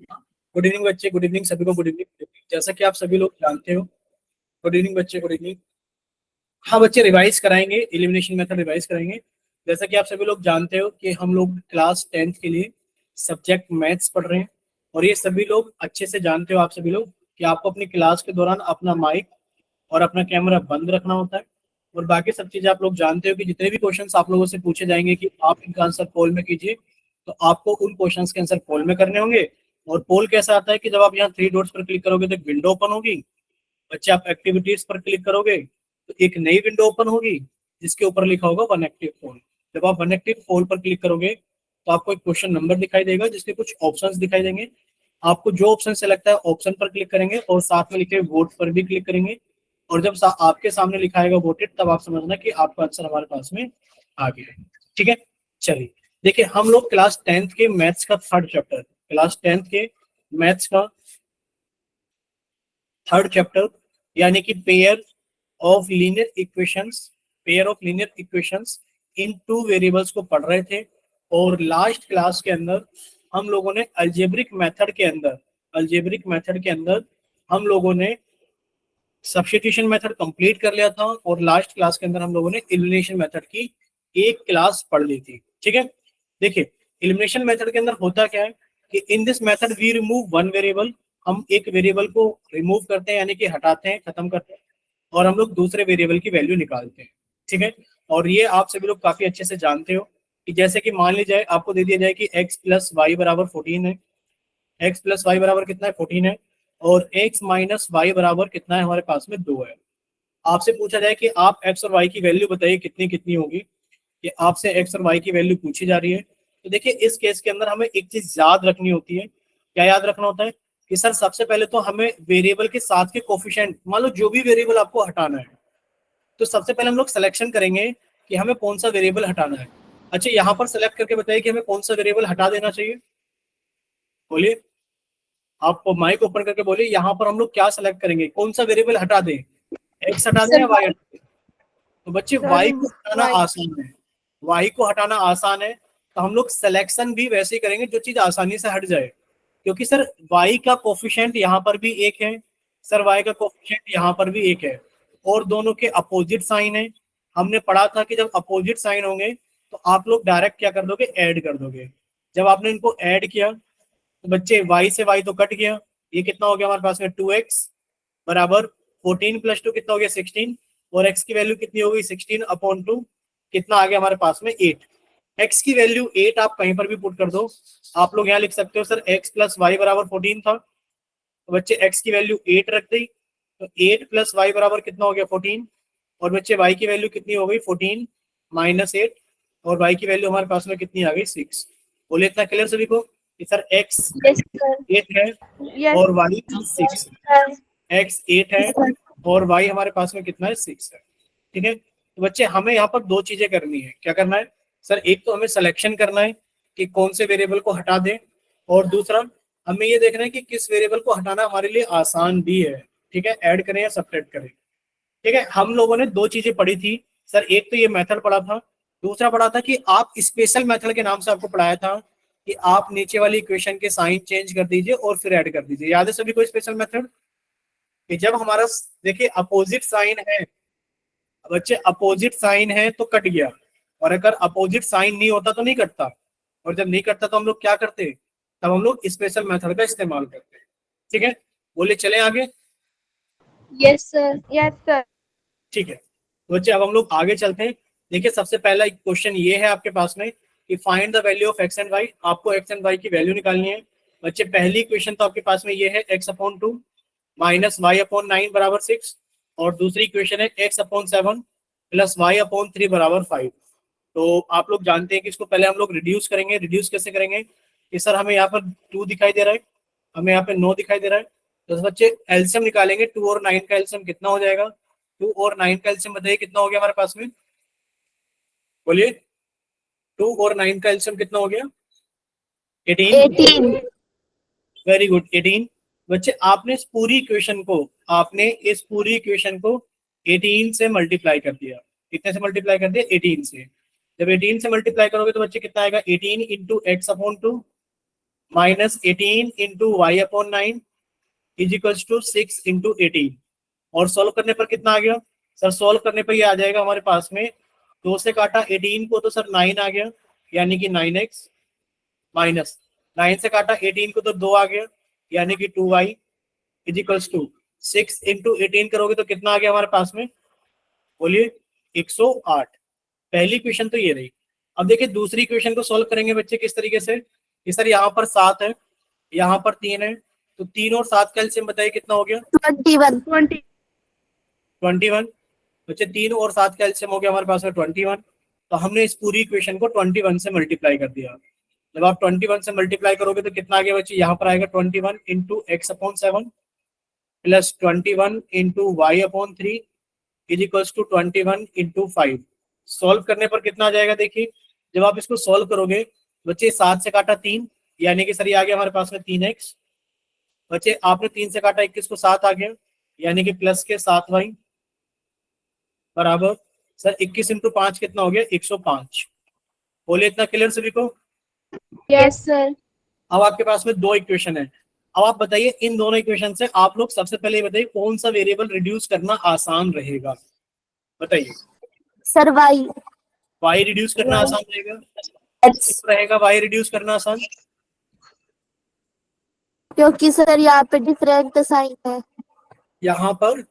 Good evening बच्चे, good evening सभी को, गुड इवनिंग। जैसा कि आप सभी लोग जानते हो, गुड इवनिंग बच्चे, गुड इवनिंग। हाँ बच्चे, रिवाइज कराएंगे, एलिमिनेशन मेथड रिवाइज कराएंगे। जैसा कि आप सभी लोग जानते हो कि हम लोग क्लास 10th के लिए सब्जेक्ट मैथ्स पढ़ रहे हैं, और ये सभी लोग अच्छे से जानते हो आप सभी लोग कि आपको अपनी क्लास के दौरान अपना माइक और अपना कैमरा बंद रखना होता है। और बाकी सब चीजें आप लोग जानते हो कि जितने भी क्वेश्चंस आप लोगों से पूछे जाएंगे कि आप इनका आंसर पोल में कीजिए, तो आपको उन क्वेश्चंस के आंसर पोल में करने होंगे। और पोल कैसा आता है कि जब आप यहाँ थ्री डॉट्स पर क्लिक करोगे तो एक विंडो ओपन होगी। बच्चे आप एक्टिविटीज पर क्लिक करोगे तो एक नई विंडो ओपन होगी जिसके ऊपर लिखा होगा वन एक्टिव पोल। जब आप वन एक्टिव पोल पर क्लिक करोगे तो आपको एक क्वेश्चन नंबर दिखाई देगा जिसके कुछ ऑप्शंस दिखाई देंगे। आपको जो ऑप्शन सेलेक्ट है ऑप्शन पर क्लिक करेंगे और साथ में लिखे वोट पर भी क्लिक करेंगे। और जब आपके सामने लिखा आएगा वोटेड, तब आप समझना कि आपका आंसर हमारे पास में आ गया है। ठीक है, चलिए देखिए, हम लोग क्लास 10th के मैथ्स का थर्ड चैप्टर, क्लास 10th के मैथ्स का थर्ड चैप्टर यानी कि pair of linear equations, pair of linear equations in two variables को पढ़ रहे थे। और लास्ट क्लास के अंदर हम लोगों ने अल्जेब्रिक मेथड के अंदर, अल्जेब्रिक मेथड के अंदर हम लोगों ने सब्स्टिट्यूशन मेथड कंप्लीट कर लिया था, और लास्ट क्लास के अंदर हम लोगों ने एलिमिनेशन मेथड की एक क्लास पढ़ ली थी। ठीक है, देखिए एलिमिनेशन मेथड के अंदर होता क्या है कि in this method we remove one variable, हम एक वेरिएबल को रिमूव करते हैं यानी कि हटाते हैं, खत्म करते हैं, और हम लोग दूसरे वेरिएबल की वैल्यू निकालते हैं। ठीक है, और ये आप सभी लोग काफी अच्छे से जानते हो कि जैसे कि मान लीजिए आपको दे दिया जाए कि x प्लस वाई बराबर 14 है, x प्लस वाई बराबर कितना है 14 है, और x माइनस वाई बराबर कितना है हमारे पास में 2 है। आपसे पूछा जाए कि आप x और y की वैल्यू बताइए कितनी कितनी होगी, कि आपसे x और y की वैल्यू पूछी जा रही है। तो देखिए इस केस के अंदर हमें एक चीज याद रखनी होती है। क्या याद रखना होता है कि सर सबसे पहले तो हमें वेरिएबल के साथ के कोफिशिएंट, मान लो जो भी वेरिएबल आपको हटाना है, तो सबसे पहले हम लोग सिलेक्शन करेंगे कि हमें कौन सा वेरिएबल हटाना है। अच्छा, यहाँ पर सेलेक्ट करके बताइए कि हमें कौन सा वेरिएबल हटा देना चाहिए, बोलिए। आप माइक ओपन करके बोलिए, यहाँ पर हम लोग क्या सेलेक्ट करेंगे, कौन सा वेरिएबल हटा दें, एक्स हटा दें सर या वाई हटा दें? तो बच्चे सर वाई को हटाना वाई। आसान है, वाई को हटाना आसान है, तो हम लोग सिलेक्शन भी वैसे ही करेंगे जो चीज आसानी से हट जाए। क्योंकि सर वाई का कोफिशिएंट यहाँ पर भी एक है, सर वाई का कोफिशिएंट यहाँ पर भी एक है, और दोनों के अपोजिट साइन है। हमने पढ़ा था कि जब अपोजिट साइन होंगे तो आप लोग डायरेक्ट क्या कर दोगे, ऐड कर दोगे। जब आपने इनको ऐड किया तो बच्चे y से y तो कट गया, ये कितना हो गया हमारे पास में 2x बराबर 14 प्लस 2 कितना हो गया 16, और x की वैल्यू कितनी हो गई 16 अपॉन 2, कितना आ गया हमारे पास में 8। x की वैल्यू 8 आप कहीं पर भी पुट कर दो, आप लोग यहाँ लिख सकते हो सर x प्लस वाई बराबर 14 था, तो बच्चे x की वैल्यू 8 रख दी, तो 8 प्लस वाई बराबर कितना हो गया 14, और बच्चे y की वैल्यू कितनी हो गई 14 माइनस 8, और y की वैल्यू हमारे पास में कितनी आ गई 6। बोले इतना क्लियर सभी को कि सर x यस सर। 8 है यस और y 6 सर। है, x 8 है और y हमारे पास में कितना है 6 है। ठीक है, तो बच्चे हमें यहाँ पर दो चीजें करनी है। क्या करना है सर, एक तो हमें सिलेक्शन करना है कि कौन से वेरिएबल को हटा दें, और दूसरा हमें ये देखना है कि किस वेरिएबल को हटाना हमारे लिए आसान भी है। ठीक है, ऐड करें या सब्ट्रैक्ट करें। ठीक है, हम लोगों ने दो चीजें पढ़ी थी सर, एक तो ये मेथड पढ़ा था, दूसरा पढ़ा था कि आप स्पेशल मेथड के नाम से आपको पढ़ाया था कि आप नीचे वाली इक्वेशन के साइन चेंज कर दीजिए और फिर ऐड कर दीजिए। याद है सभी को स्पेशल मेथड? कि जब हमारा देखिए अपोजिट साइन है, बच्चे अपोजिट साइन है तो कट गया, और अगर अपोजिट साइन नहीं होता तो नहीं कटता, और जब नहीं कटता तो हम लोग क्या करते, तब हम लोग स्पेशल मेथड का इस्तेमाल करते हैं। ठीक है, बोले चले आगे। Yes sir. Yes sir. ठीक है, तो बच्चे अब हम लोग आगे चलते हैं। देखिए सबसे पहला क्वेश्चन ये है आपके पास में कि find the value of X and Y, आपको एक्स एंड वाई की वैल्यू निकालनी है। बच्चे पहली क्वेश्चन तो आपके पास में ये है X upon 2 minus Y upon 9 बराबर 6, और दूसरी क्वेश्चन है X upon 7 plus Y upon 3 बराबर 5। तो आप लोग जानते हैं कि इसको पहले हम लोग रिड्यूस करेंगे। रिड्यूस कैसे करेंगे कि सर हमें यहाँ पर 2 दिखाई दे रहा है, हमें यहाँ पे 9 दिखाई दे रहा है, तो बच्चे एल्सियम निकालेंगे। 2 और 9 का एल्सियम कितना हो जाएगा, 2 और 9 का एल्सियम बताइए कितना हो गया हमारे पास में, बोलिए। 2 और 9 का एल्सियम कितना हो गया 18। 18। Very good 18। बच्चे आपने इस पूरी इक्वेशन को, आपने इस पूरी इक्वेशन को 18 से मल्टीप्लाई कर दिया। कितने से मल्टीप्लाई कर दिया 18 से। जब 18 से मल्टीप्लाई करोगे तो बच्चे कितना आएगा 18 into X upon 2 minus 18 into Y upon 9 is equals to 6 into 18। और सॉल्व करने पर कितना आ गया सर? सॉल्व करने पर ये आ जाएगा हमारे पास में 2 से काटा 18 को तो सर 9 आ गया, यानी कि 9x, माइनस 9 से काटा 18 को तो 2 आ गया, यानी कि 2y is equals to 6 into 18 करोगे तो कितना आ गया हमारे पास में? बोलिए 108। पहली क्वेश्चन तो ये रही। अब देखिए दूसरी क्वेश्चन को सॉल्व करेंगे बच्चे किस तरीके से। ये सर यहाँ पर 7 है, यहाँ पर 3 है, तो 3 और 7 का एलसीएम बताइए कितना हो गया? 21 21। बच्चे 3 और 7 का एलसीएम हो गया हमारे पास में 21। तो हमने इस पूरी इक्वेशन को 21 से मल्टीप्लाई कर दिया। जब आप 21 से मल्टीप्लाई करोगे तो कितना आ गया बच्चे? यहाँ पर आएगा 21 into X upon 7 plus 21 into Y upon 3 is equals to 21 into 5। Solve करने पर कितना आ जाएगा? देखिए जब आप इसको सॉल्व करोगे बच्चे 7 से काटा 3, यानी कि सर ये आ गया हमारे पास में 3x। बच्चे आपने 3 से काटा 21 को 7 आ गया, यानी कि प्लस के 7y बराबर सर 21 इंटू 5 कितना हो गया? 105। बोलिए इतना क्लियर सभी को? Yes sir. अब आपके पास में दो इक्वेशन है। अब आप बताइए इन दोनों इक्वेशन से आप लोग सबसे पहले बताइए कौन सा वेरिएबल रिड्यूस करना आसान रहेगा? बताइए। Sir Y. वाई रिड्यूस करना आसान रहेगा? एक्स। क्यों रहेगा वाई रिड्यूस करना आसान? क्योंकि सर यहाँ पे डिफरेंट साइन है। यहाँ पर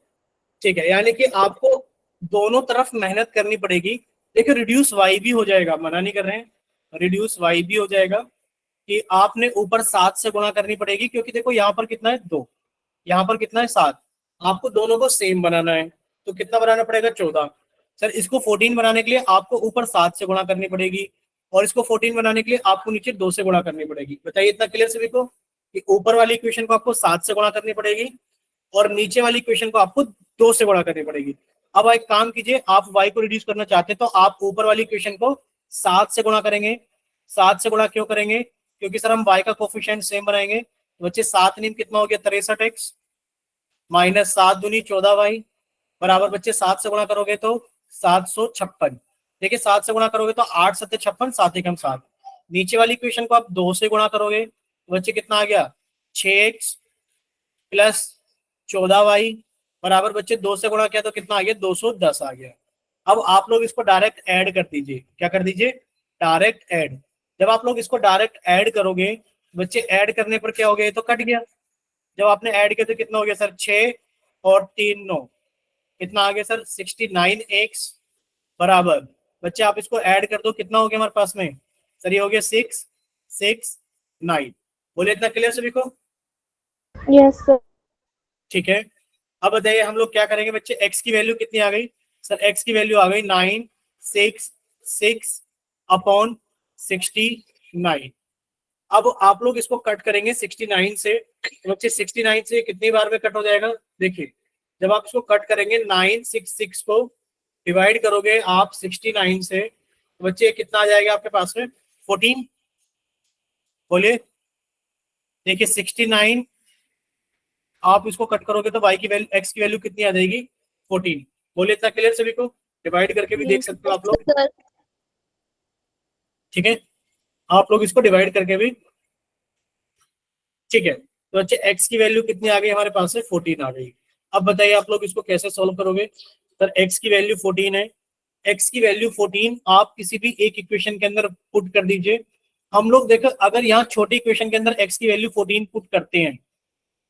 ठीक है, यानी कि आपको दोनों तरफ मेहनत करनी पड़ेगी। देखिए रिड्यूस वाई भी हो जाएगा, मना नहीं कर रहे हैं, रिड्यूस वाई भी हो जाएगा कि आपने ऊपर 7 से गुणा करनी पड़ेगी, क्योंकि देखो यहाँ पर कितना है 2, यहाँ पर कितना है 7। आपको दोनों को सेम बनाना है तो कितना बनाना पड़ेगा? 14। सर इसको 14 बनाने के लिए आपको ऊपर 7 से गुणा करनी पड़ेगी और इसको 14 बनाने के लिए आपको नीचे 2 से गुणा करनी पड़ेगी। बताइए इतना क्लियर सभी को कि ऊपर वाली इक्वेशन को आपको 7 से गुणा करनी पड़ेगी और नीचे वाली इक्वेशन को आपको 2 से गुणा करनी पड़ेगी। अब एक काम कीजिए, आप y को रिड्यूस करना चाहते हैं तो आप ऊपर वाली इक्वेशन को 7 से गुणा करेंगे। 7 से गुणा क्यों करेंगे? क्योंकि सर हम y का कोफिशिएंट सेम बनाएंगे। तो बच्चे 7 नीम कितना हो गया? 63x माइनस 7 दूनी 14y बराबर बच्चे 7 से गुणा करोगे तो 756। देखिए 7 से गुणा करोगे तो 8 सत्ते 56, 7 एकम 7। नीचे वाली इक्वेशन को आप 2 से गुणा करोगे तो बच्चे कितना आ गया? 6x प्लस 14y बराबर बच्चे 2 से गुणा किया तो कितना आ गया? 210 आ गया। अब आप लोग इसको डायरेक्ट ऐड कर दीजिए। क्या कर दीजिए? Direct add. जब आप लोग इसको डायरेक्ट ऐड करोगे बच्चे, ऐड करने पर क्या हो गया? ये तो कट गया। जब आपने ऐड किया तो कितना हो गया सर? 6 और 3 9, कितना आ गया सर? 69x बराबर बच्चे आप इसको ऐड कर दो, कितना हो गया हमारे पास में? सर ये हो गया 6 6 9। बोले इतना क्लियर सभी को? Yes sir. ठीक है। अब बताइए हम लोग क्या करेंगे बच्चे? x की वैल्यू कितनी आ गई? सर x की वैल्यू आ गई 9 6 6 अपॉन 69। अब आप लोग इसको कट करेंगे 69 से, तो बच्चे 69 से कितनी बार में कट हो जाएगा? देखिए जब आप इसको कट करेंगे 966 को डिवाइड करोगे आप 69 से, तो बच्चे कितना आ जाएगा आपके पास में? 14। बोलिए। देखिए 69 आप इसको कट करोगे तो y की वैल्यू x की वैल्यू कितनी आ जाएगी? 14। बोलिए इतना क्लियर सभी को? डिवाइड करके भी देख सकते हो आप लोग। सर। ठीक है, आप लोग इसको डिवाइड करके भी, ठीक है। तो बच्चे x की वैल्यू कितनी आ गई हमारे पास से? 14 आ गई। अब बताइए आप लोग इसको कैसे सॉल्व करोगे? सर x की वैल्यू 14 है, x की वैल्यू 14 आप किसी भी एक इक्वेशन के अंदर पुट कर दीजिए। हम लोग देखो अगर यहाँ छोटी इक्वेशन के अंदर x की वैल्यू 14 पुट करते हैं,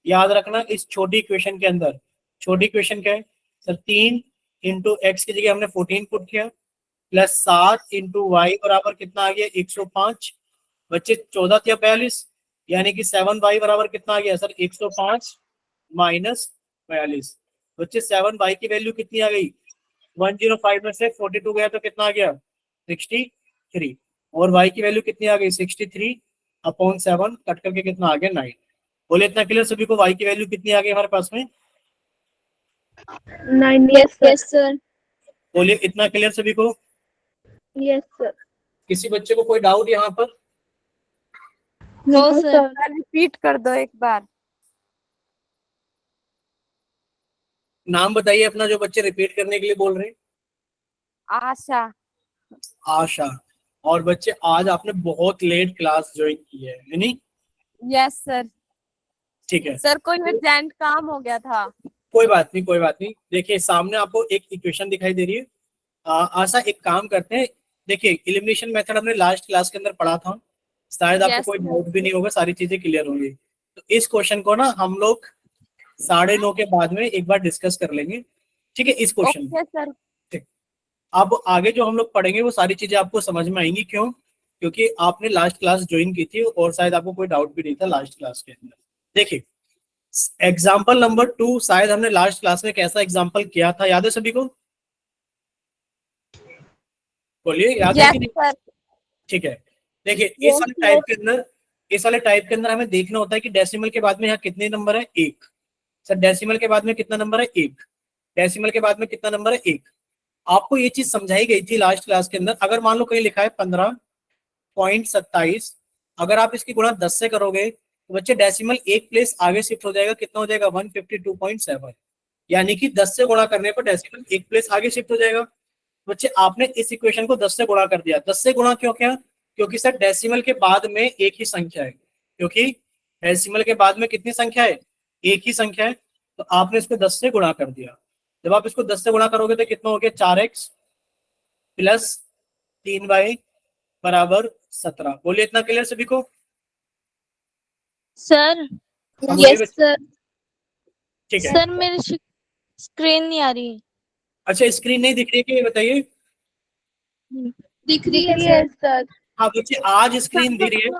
याद रखना इस छोटी इक्वेशन के अंदर, छोटी इक्वेशन क्या है सर? 3 इंटू एक्स की जगह हमने 14 पुट किया प्लस 7 इंटू वाई बराबर कितना आ गया? 105। बच्चे 14 या 42, यानी कि 7y बराबर कितना आ गया सर? 105 माइनस 42। बच्चे 7y की वैल्यू कितनी आ गई? 105 में से 42 गया तो कितना आ गया? 63। और y की वैल्यू कितनी आ गई? 63 अपॉन 7 कट करके कितना आ गया? 9। बोले इतना क्लियर सभी को? y की वैल्यू कितनी आ गई हमारे पास में? 9। Yes sir. बोलिए इतना क्लियर सभी को? Yes sir. किसी बच्चे को कोई डाउट यहाँ पर? No sir. रिपीट कर दो एक बार। नाम बताइए अपना जो बच्चे रिपीट करने के लिए बोल रहे हैं। आशा। आशा। और बच्चे आज आपने बहुत लेट क्लास ज्वाइन की है नहीं? Yes sir. ठीक है, सर कोई अर्जेंट काम हो गया था। कोई बात नहीं, कोई बात नहीं। देखिए सामने आपको एक इक्वेशन दिखाई दे रही है। आशा एक काम करते हैं, देखिए एलिमिनेशन मेथड हमने लास्ट क्लास के अंदर पढ़ा था, शायद आपको यस कोई सर। डाउट भी नहीं होगा, सारी चीजें क्लियर होंगी। तो इस क्वेश्चन को ना हम लोग 9:30 के बाद में एक बार डिस्कस कर लेंगे, ठीक है, इस क्वेश्चन। Okay sir. अब आगे जो हम लोग पढ़ेंगे वो सारी चीजें आपको समझ में आएंगी, क्यों? क्योंकि आपने लास्ट क्लास ज्वाइन की थी और शायद आपको कोई डाउट भी नहीं था लास्ट क्लास के अंदर। देखिए एग्जाम्पल नंबर 2, शायद हमने लास्ट क्लास में कैसा एग्जाम्पल किया था, याद है सभी को? बोलिए, याद है यस कि नहीं? सर। ठीक है, देखिए इस Yes, वाले टाइप के अंदर, इस वाले टाइप के अंदर हमें देखना होता है कि डेसिमल के बाद में यहाँ कितने नंबर है, एक। सर डेसिमल के बाद में कितना नंबर है, एक। डेसिमल के बाद में कितना नंबर है, एक। आपको ये चीज समझाई गई थी लास्ट क्लास के अंदर। अगर मान लो कहीं लिखा है 15.27, अगर आप इसकी गुणा 10 से करोगे तो बच्चे डेसिमल एक प्लेस आगे शिफ्ट हो जाएगा, कितना हो जाएगा, 152.7। यानी कि 10 से गुणा करने पर डेसिमल एक प्लेस आगे शिफ्ट हो जाएगा। बच्चे आपने इस इक्वेशन को 10 से गुणा कर दिया। 10 से गुणा क्यों किया? क्योंकि सर डेसिमल के बाद में एक ही संख्या है, क्योंकि डेसिमल के बाद में कितनी संख्या है, एक ही संख्या है। तो आपने इसको 10 से गुणा कर दिया। जब आप इसको 10 से गुणा करोगे तो कितना हो गया, 4x प्लस 3y बराबर 17। बोलिए, इतना क्लियर सभी को? सर। हाँ, बोलिए Yes, बच्चे। sir. ठीक है, सर मेरी स्क्रीन नहीं आ रही। अच्छा स्क्रीन नहीं दिख रही है कि, ये बताइए। दिख रही है सर। हाँ बच्चे, आज स्क्रीन दिख रही है,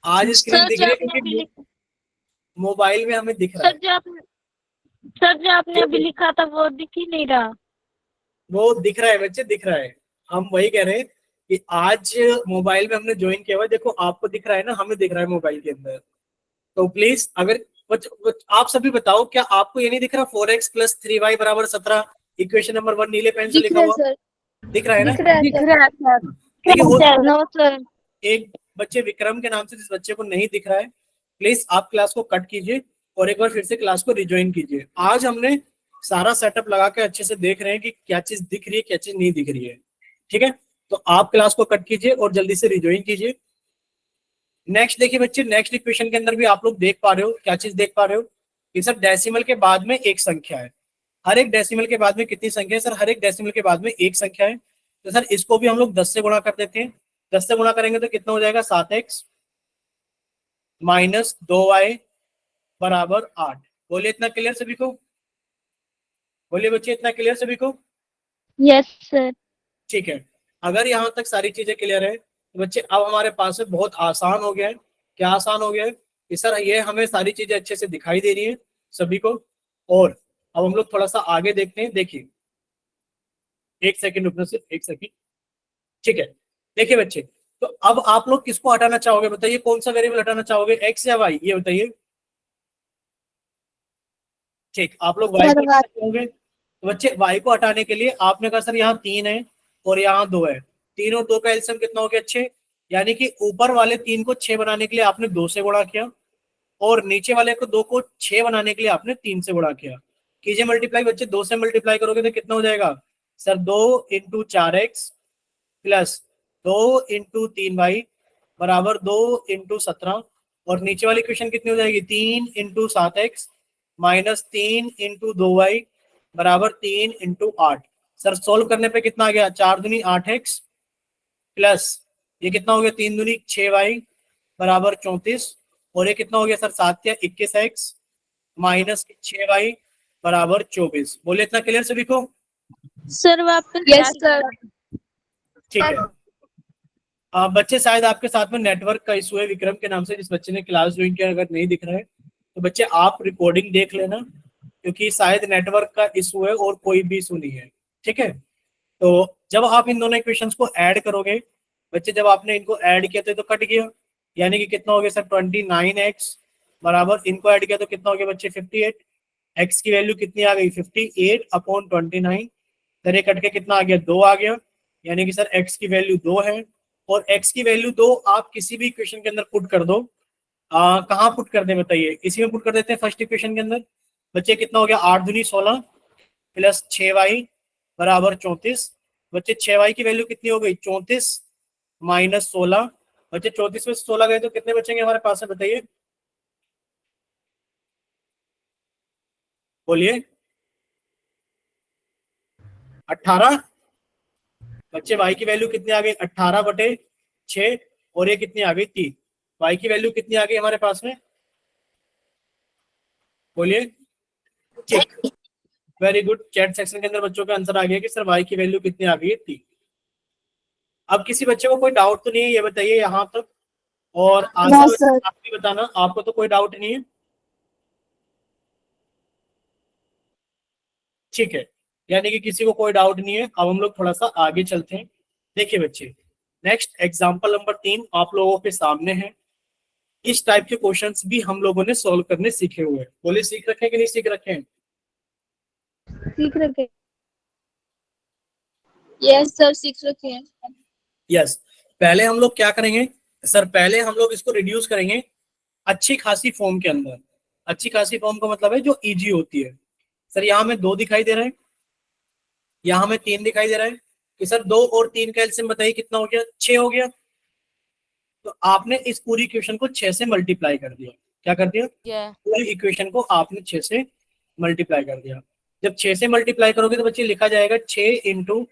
आज स्क्रीन सर दिख जो रही है आपने अभी क्योंकि मोबाइल में हमें दिख रहा सर है। जो आपने अभी लिखा था वो दिख ही नहीं रहा। वो दिख रहा है बच्चे, दिख रहा है। हम वही कह रहे हैं कि आज मोबाइल में हमने ज्वाइन किया हुआ है। देखो आपको दिख रहा है ना, हमें दिख रहा है मोबाइल के अंदर। तो प्लीज अगर आप सभी बताओ, क्या आपको ये नहीं दिख रहा 4x प्लस 3y बराबर 17, इक्वेशन नंबर 1 नीले पेन से दिख लिखा रहा है हुआ? सर। दिख रहा है ना? दिख रहा है दिख सर। रहा है सर। देखिए हो सकता नो सर। है एक बच्चे विक्रम के नाम से जिस बच्चे को नहीं दिख रहा है, प्लीज आप क्लास को कट कीजिए और एक बार फिर से क्लास को रिज्वाइन कीजिए। आज हमने सारा सेटअप लगा के अच्छे से देख रहे हैं कि क्या चीज दिख रही है, क्या चीज नहीं दिख रही है। ठीक है, तो आप क्लास को कट कीजिए और जल्दी से रिज्वाइन कीजिए। नेक्स्ट देखिए बच्चे, नेक्स्ट इक्वेशन के अंदर भी आप लोग देख पा रहे हो, क्या चीज देख पा रहे हो कि सर डेसिमल के बाद में एक संख्या है। हर एक डेसिमल के बाद में कितनी संख्या है सर? हर एक डेसिमल के बाद में एक संख्या है। तो सर इसको भी हम लोग 10 से गुणा कर देते हैं। 10 से गुणा करेंगे तो कितना हो जाएगा, 7x माइनस 2y बराबर 8। बोलिए, इतना क्लियर सभी को? बोलिए बच्चे, इतना क्लियर सभी को? Yes sir. ठीक है, अगर यहाँ तक सारी चीजें क्लियर है तो बच्चे अब हमारे पास में बहुत आसान हो गया है। क्या आसान हो गया है कि सर ये हमें सारी चीजें अच्छे से दिखाई दे रही है सभी को। और अब हम लोग थोड़ा सा आगे देखते हैं। देखिए एक सेकंड रुकना, सिर्फ एक सेकंड। ठीक है, देखिए बच्चे, तो अब आप लोग किसको हटाना चाहोगे, बताइए कौन सा वेरिएबल हटाना चाहोगे, एक्स या वाई, ये बताइए। ठीक, आप लोग वाई को हटाना चाहोगे। तो बच्चे वाई को हटाने के लिए आपने कहा सर यहाँ 3 है और यहाँ 2 है, 3 और 2 का एलसीएम कितना हो गया, 6। यानी कि ऊपर वाले 3 को 6 बनाने के लिए आपने 2 से गुणा किया और नीचे वाले को 2 को 6 बनाने के लिए आपने 3 से गुणा किया। कीजिए मल्टीप्लाई बच्चे, 2 से मल्टीप्लाई करोगे तो कितना हो जाएगा sir, 2 into 4x plus 2 into 3y बराबर 2 इंटू 17। और नीचे वाली इक्वेशन कितनी हो जाएगी, 3 into 7x minus 3 into 2y बराबर 3 इंटू 8। सर सोल्व करने पे कितना आ गया, 4 दूनी 8x प्लस ये कितना हो गया, 3 दूनी 6y बराबर 34। और ये कितना हो गया सर, 7 या 21x माइनस 6y बराबर 24। बोले, इतना क्लियर सभी को? सर वापस। Yes sir. ठीक है, बच्चे शायद आपके साथ में नेटवर्क का इशू है, विक्रम के नाम से जिस बच्चे ने क्लास ज्वाइन किया, अगर नहीं दिख रहा है तो बच्चे आप रिकॉर्डिंग देख लेना, क्योंकि शायद नेटवर्क का इशू है और कोई भी इशू नहीं है। ठीक है, तो जब आप इन दोनों इक्वेशंस को ऐड करोगे बच्चे, जब आपने इनको ऐड किया तो कट गया, यानी कि कितना हो गया सर, 29x बराबर, इनको ऐड किया तो कितना हो गया बच्चे, 58। x की वैल्यू कितनी आ गई, 58 अपॉन 29। सर ये कट के कितना आ गया, 2 आ गया। यानी कि सर x की वैल्यू 2 है और x की वैल्यू 2 आप किसी भी इक्वेशन के अंदर पुट कर दो। कहाँ पुट कर दें बताइए, इसी में पुट कर देते हैं फर्स्ट इक्वेशन के अंदर। बच्चे कितना हो गया, 8 दूनी 16 प्लस 6y बराबर 34। बच्चे 6y की वैल्यू कितनी हो गई, 34 माइनस 16 बच्चे 34 में से 16 गए तो कितने बचेंगे हमारे पास में, बताइए, बोलिए। 18। बच्चे y की वैल्यू कितनी आ गई, 18/6, और ये कितनी आ गई, 3। y की वैल्यू कितनी आ गई हमारे पास में, बोलिए। ठीक, वेरी गुड। चैट सेक्शन के अंदर बच्चों का आंसर आ गया कि सर y की वैल्यू कितनी आ गई है, 3। अब किसी बच्चे को कोई डाउट तो नहीं है, ये बताइए यहाँ तक, और नो आंसर सर। आप भी बताना, आपको तो कोई डाउट नहीं है, ठीक है। यानी कि किसी को कोई डाउट नहीं है। अब हम लोग थोड़ा सा आगे चलते हैं। देखिए बच्चे, नेक्स्ट एग्जांपल नंबर 3 आप लोगों के सामने है। इस टाइप के क्वेश्चंस भी हम लोगों ने सॉल्व करने सीखे हुए हैं। बोले सीख रखे हैं कि नहीं सीख रखे हैं? सीख रखे। यस सर, सीख रखे हैं। यस। पहले हम लोग क्या करेंगे सर, पहले हम लोग इसको रिड्यूस करेंगे अच्छी खासी फॉर्म के अंदर। अच्छी खासी फॉर्म का मतलब है जो इजी होती है। सर यहाँ में 2 दिखाई दे रहा है, यहाँ में 3 दिखाई दे रहा है, कि सर 2 और 3 का एलसीएम बताइए कितना हो गया, 6 हो गया। तो आपने इस पूरी इक्वेशन को 6 से मल्टीप्लाई कर दिया। क्या कर दिया? Yeah. पूरी इक्वेशन को आपने 6 से मल्टीप्लाई कर दिया। जब 6 से मल्टीप्लाई करोगे तो बच्चे लिखा जाएगा 6 into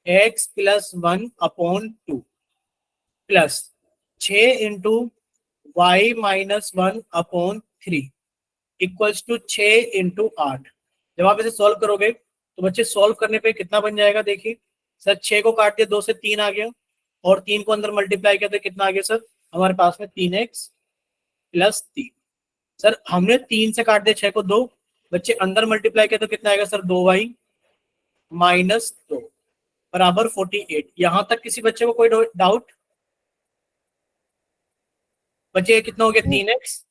X plus 1/2 plus 6 into Y minus 1/3 equals to 6 into 8। जब आप इसे सॉल्व करोगे तो बच्चे सॉल्व करने पे कितना बन जाएगा, देखिए सर 6 को काट दिया, 2 से 3 आ गया, और 3 को अंदर मल्टीप्लाई किया तो कितना आ गया सर हमारे पास में, 3x प्लस 3। सर हमने 3 से काट दिया 6 को 2, बच्चे अंदर मल्टीप्लाई किया तो कितना आएगा सर, 2y माइनस 2 बराबर 48। यहां तक किसी बच्चे को कोई डाउट? बच्चे कितना हो गया, 3x,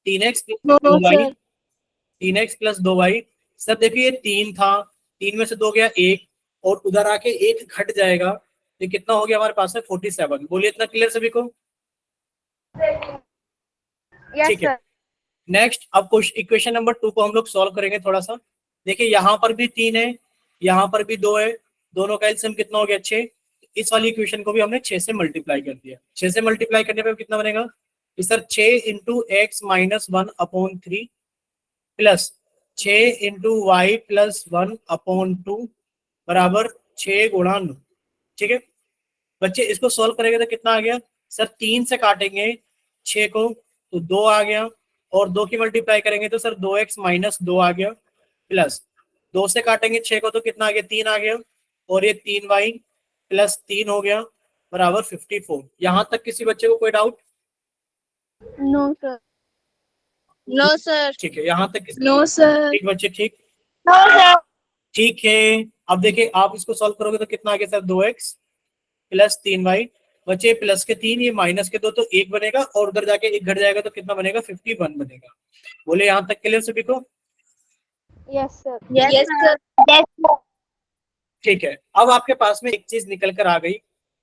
3x no plus 2y, sir. 3x प्लस 2y। सर देखिए ये 3 था, 3 में से 2 गया 1, और उधर आके 1 घट जाएगा तो कितना हो गया हमारे पास में, 47। बोलिए इतना क्लियर सभी को? यस ठीक है। सर। नेक्स्ट अब क्वेश्चन इक्वेशन नंबर 2 को हम लोग सॉल्व करेंगे थोड़ा सा। देखिए यहाँ पर भी 3 है, यहाँ पर भी 2 है, दोनों का एलसीएम कितना हो गया, 6। इस वाली इक्वेशन को भी हमने 6 से मल्टीप्लाई कर दिया। 6 से मल्टीप्लाई करने पे कितना बनेगा कि sir 6 into X minus 1/3 plus 6 into Y plus 1/2 बराबर 6 गुणा 9। ठीक है बच्चे, इसको सॉल्व करेंगे तो कितना आ गया सर, 3 से काटेंगे 6 को तो 2 आ गया, और 2 की मल्टीप्लाई करेंगे तो सर 2x माइनस 2 आ गया, प्लस 2 से काटेंगे 6 को तो कितना आ गया, 3 आ गया, और ये 3y प्लस 3 हो गया बराबर 54। यहां तक किसी बच्चे को कोई doubt? No sir. No sir. ठीक है, यहाँ तक किसी? No sir. ठीक बच्चे, ठीक, नो सर। ठीक है। अब देखिए आप इसको सॉल्व करोगे तो कितना आ गया सर, 2x प्लस 3y। बचे प्लस के 3, ये माइनस के 2 तो 1 बनेगा, और उधर जाके 1 घट जाएगा तो कितना बनेगा, 51 बनेगा। बोले यहाँ तक क्लियर सभी को? Yes sir. Yes sir. ठीक है। अब आपके पास में एक चीज निकल कर आ गई।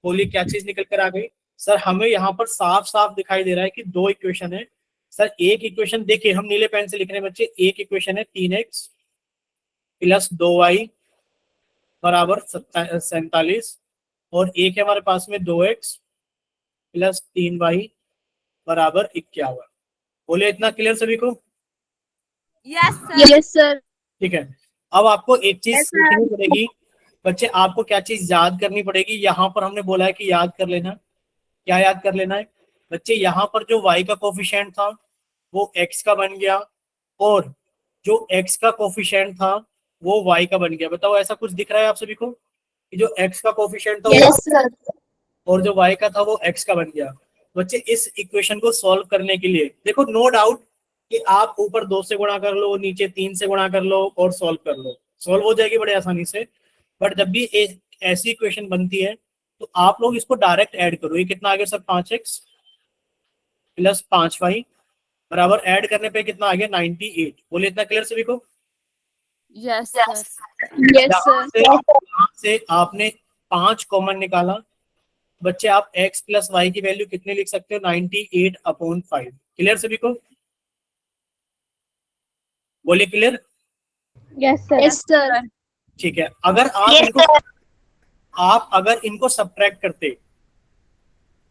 बोलिए क्या चीज निकल कर आ गई? सर हमें यहाँ पर साफ साफ दिखाई दे रहा है कि 2 इक्वेशन है। सर एक इक्वेशन देखिए, हम नीले पेन से लिख रहे हैं बच्चे, एक इक्वेशन है 3x प्लस 2y बराबर 47, और एक है हमारे पास में 2x प्लस 3y बराबर 51। बोले इतना क्लियर सभी को? Yes, sir. Yes sir. ठीक है। अब आपको एक चीज Yes, sir. सीखनी पड़ेगी बच्चे, आपको क्या चीज याद करनी पड़ेगी। यहाँ पर हमने बोला है कि याद कर लेना। क्या याद कर लेना है बच्चे? यहाँ पर जो y का कोफिशिएंट था वो x का बन गया, और जो x का कोफिशिएंट था वो y का बन गया। बताओ ऐसा कुछ दिख रहा है आप सभी को कि जो x का कोफिशिएंट था वो यस सर। और जो y का था वो x का बन गया। बच्चे इस इक्वेशन को सॉल्व करने के लिए देखो, नो डाउट कि आप ऊपर 2 से गुणा कर लो, नीचे 3 से गुणा कर लो और सॉल्व कर लो, सॉल्व हो जाएगी बड़े आसानी से। बट जब भी एक ऐसी इक्वेशन बनती है तो आप लोग इसको डायरेक्ट ऐड करो। ये कितना आ गया सर, 5x प्लस 5y बराबर, ऐड करने पे कितना आ गया, 98। बोले इतना क्लियर सभी को? Yes, sir. Yes sir. यहाँ से आपने 5 कॉमन निकाला। बच्चे आप x प्लस वाई की वैल्यू कितनी लिख सकते हो, 98/5। क्लियर सभी को? बोलिए clear? Yes sir. Yes sir. ठीक है। अगर आप अगर इनको सब्ट्रैक्ट करते,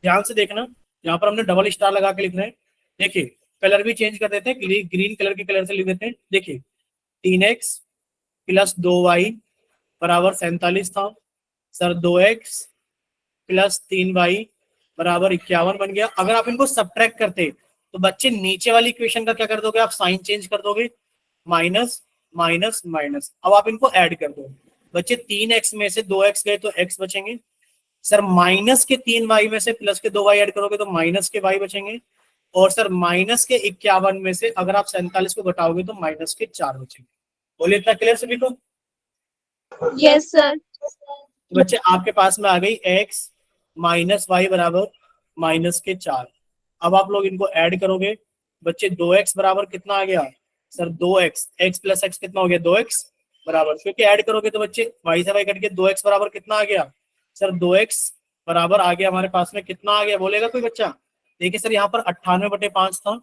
ध्यान से देखना, यहाँ पर हमने डबल स्टार लगा के लिख रहे हैं। देखिए कलर भी चेंज कर देते हैं, ग्रीन कलर के कलर से लिख देते हैं। देखिए 3x प्लस 2y बराबर 47 था सर, 2x प्लस 3y बराबर 51 बन गया। अगर आप इनको सब्ट्रैक्ट करते तो बच्चे नीचे वाली इक्वेशन का क्या कर दोगे, आप साइन चेंज कर दोगे, माइनस माइनस माइनस। अब आप इनको ऐड कर दो बच्चे, 3x में से 2x गए तो x बचेंगे सर, माइनस के 3y में से प्लस के 2y ऐड करोगे तो माइनस के y बचेंगे, और सर माइनस के 51 में से अगर आप 47 को घटाओगे तो माइनस के 4 बचेंगे। बोलिए इतना क्लियर सभी को? Yes sir. तो बच्चे आपके पास में आ गई x माइनस वाई बराबर माइनस के 4। अब आप लोग इनको ऐड करोगे बच्चे, 2x बराबर कितना आ गया sir, 2x, x plus x कितना हो गया, 2x बराबर, क्योंकि ऐड करोगे तो बच्चे y से y कट के 2x बराबर कितना आ गया सर, 2x बराबर आ गया हमारे पास में कितना आ गया, बोलेगा कोई बच्चा? देखिए सर यहाँ पर 98/5 था,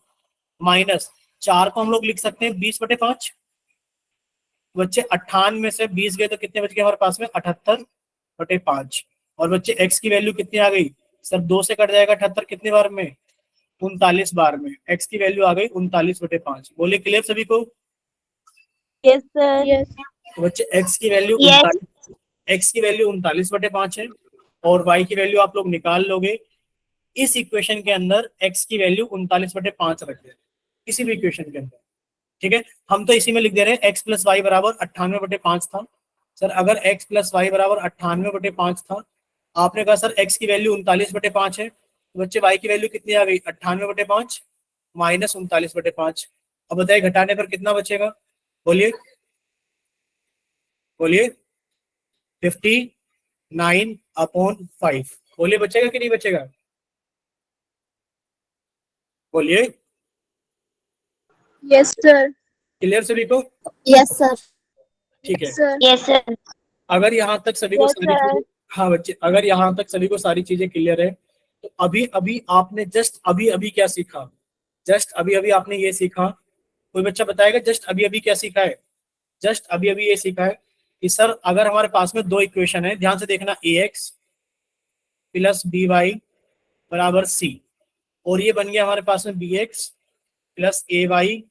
माइनस 4 को हम लोग लिख सकते हैं 20/5। बच्चे 58 में से 20 गए तो कितने बच गए हमारे पास में, 78/5। और बच्चे x की वैल्यू कितनी आ गई सर, 2 से कट जाएगा 78 कितनी बार में, 39 बार में। x की वैल्यू आ गई 39/5। बोलिए क्लियर सभी को? Yes sir. यस तो बच्चे x की वैल्यू Yes. 39/5 है, और y की वैल्यू आप लोग निकाल लोगे इस इक्वेशन के अंदर। x की वैल्यू 39/5 रख दे किसी भी इक्वेशन के अंदर, ठीक है। हम तो इसी में लिख दे रहे हैं x प्लस वाई बराबर 98/5 था सर। अगर x प्लस वाई बराबर 98/5 था, आपने कहा सर x की वैल्यू 39/5 है, तो बच्चे y की वैल्यू कितनी आ गई, 98/5 माइनस 39/5। अब बताइए घटाने पर कितना बचेगा, बोलिए बोलिए, 59/5। बोलिए बचेगा कि नहीं बचेगा, बोलिए। Yes sir. क्लियर सभी को? Yes sir. ठीक है। Yes sir. अगर यहाँ तक सभी को Yes, सारी चीजें, हाँ बच्चे अगर यहाँ तक सभी को सारी चीजें क्लियर है, तो अभी अभी आपने जस्ट अभी अभी क्या सीखा, जस्ट अभी अभी आपने ये सीखा, कोई बच्चा बताएगा जस्ट अभी अभी क्या सीखा है? जस्ट अभी अभी ये सीखा है कि सर अगर हमारे पास में दो इक्वेशन है, ध्यान से देखना, ax प्लस by बराबर c, और ये बन गया हमारे पास में bx प्लस ay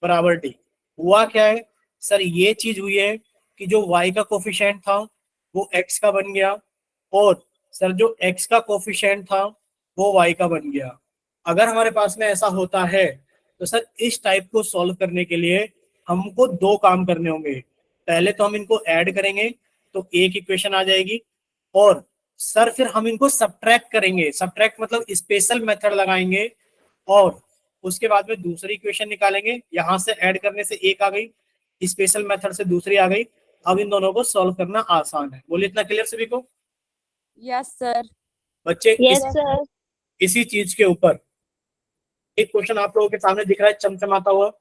बराबर d। हुआ क्या है सर, ये चीज हुई है कि जो y का कोफिशिएंट था वो x का बन गया, और सर जो x का कोफिशिएंट था वो y का बन गया। अगर हमारे पास में ऐसा होता है तो सर इस टाइप को सॉल्व करने के लिए हमको दो काम करने होंगे। पहले तो हम इनको ऐड करेंगे तो एक इक्वेशन आ जाएगी, और सर फिर हम इनको सब्ट्रैक्ट करेंगे, सब्ट्रैक्ट मतलब स्पेशल मेथड लगाएंगे, और उसके बाद में दूसरी इक्वेशन निकालेंगे। यहां से ऐड करने से एक आ गई, स्पेशल मेथड से दूसरी आ गई। अब इन दोनों को सॉल्व करना आसान है। बोलिए इतना क्लियर सभी को? Yes, sir. बच्चे यस सर। इसी चीज के ऊपर एक क्वेश्चन आप लोगों के सामने दिख रहा है चमचमाता हुआ,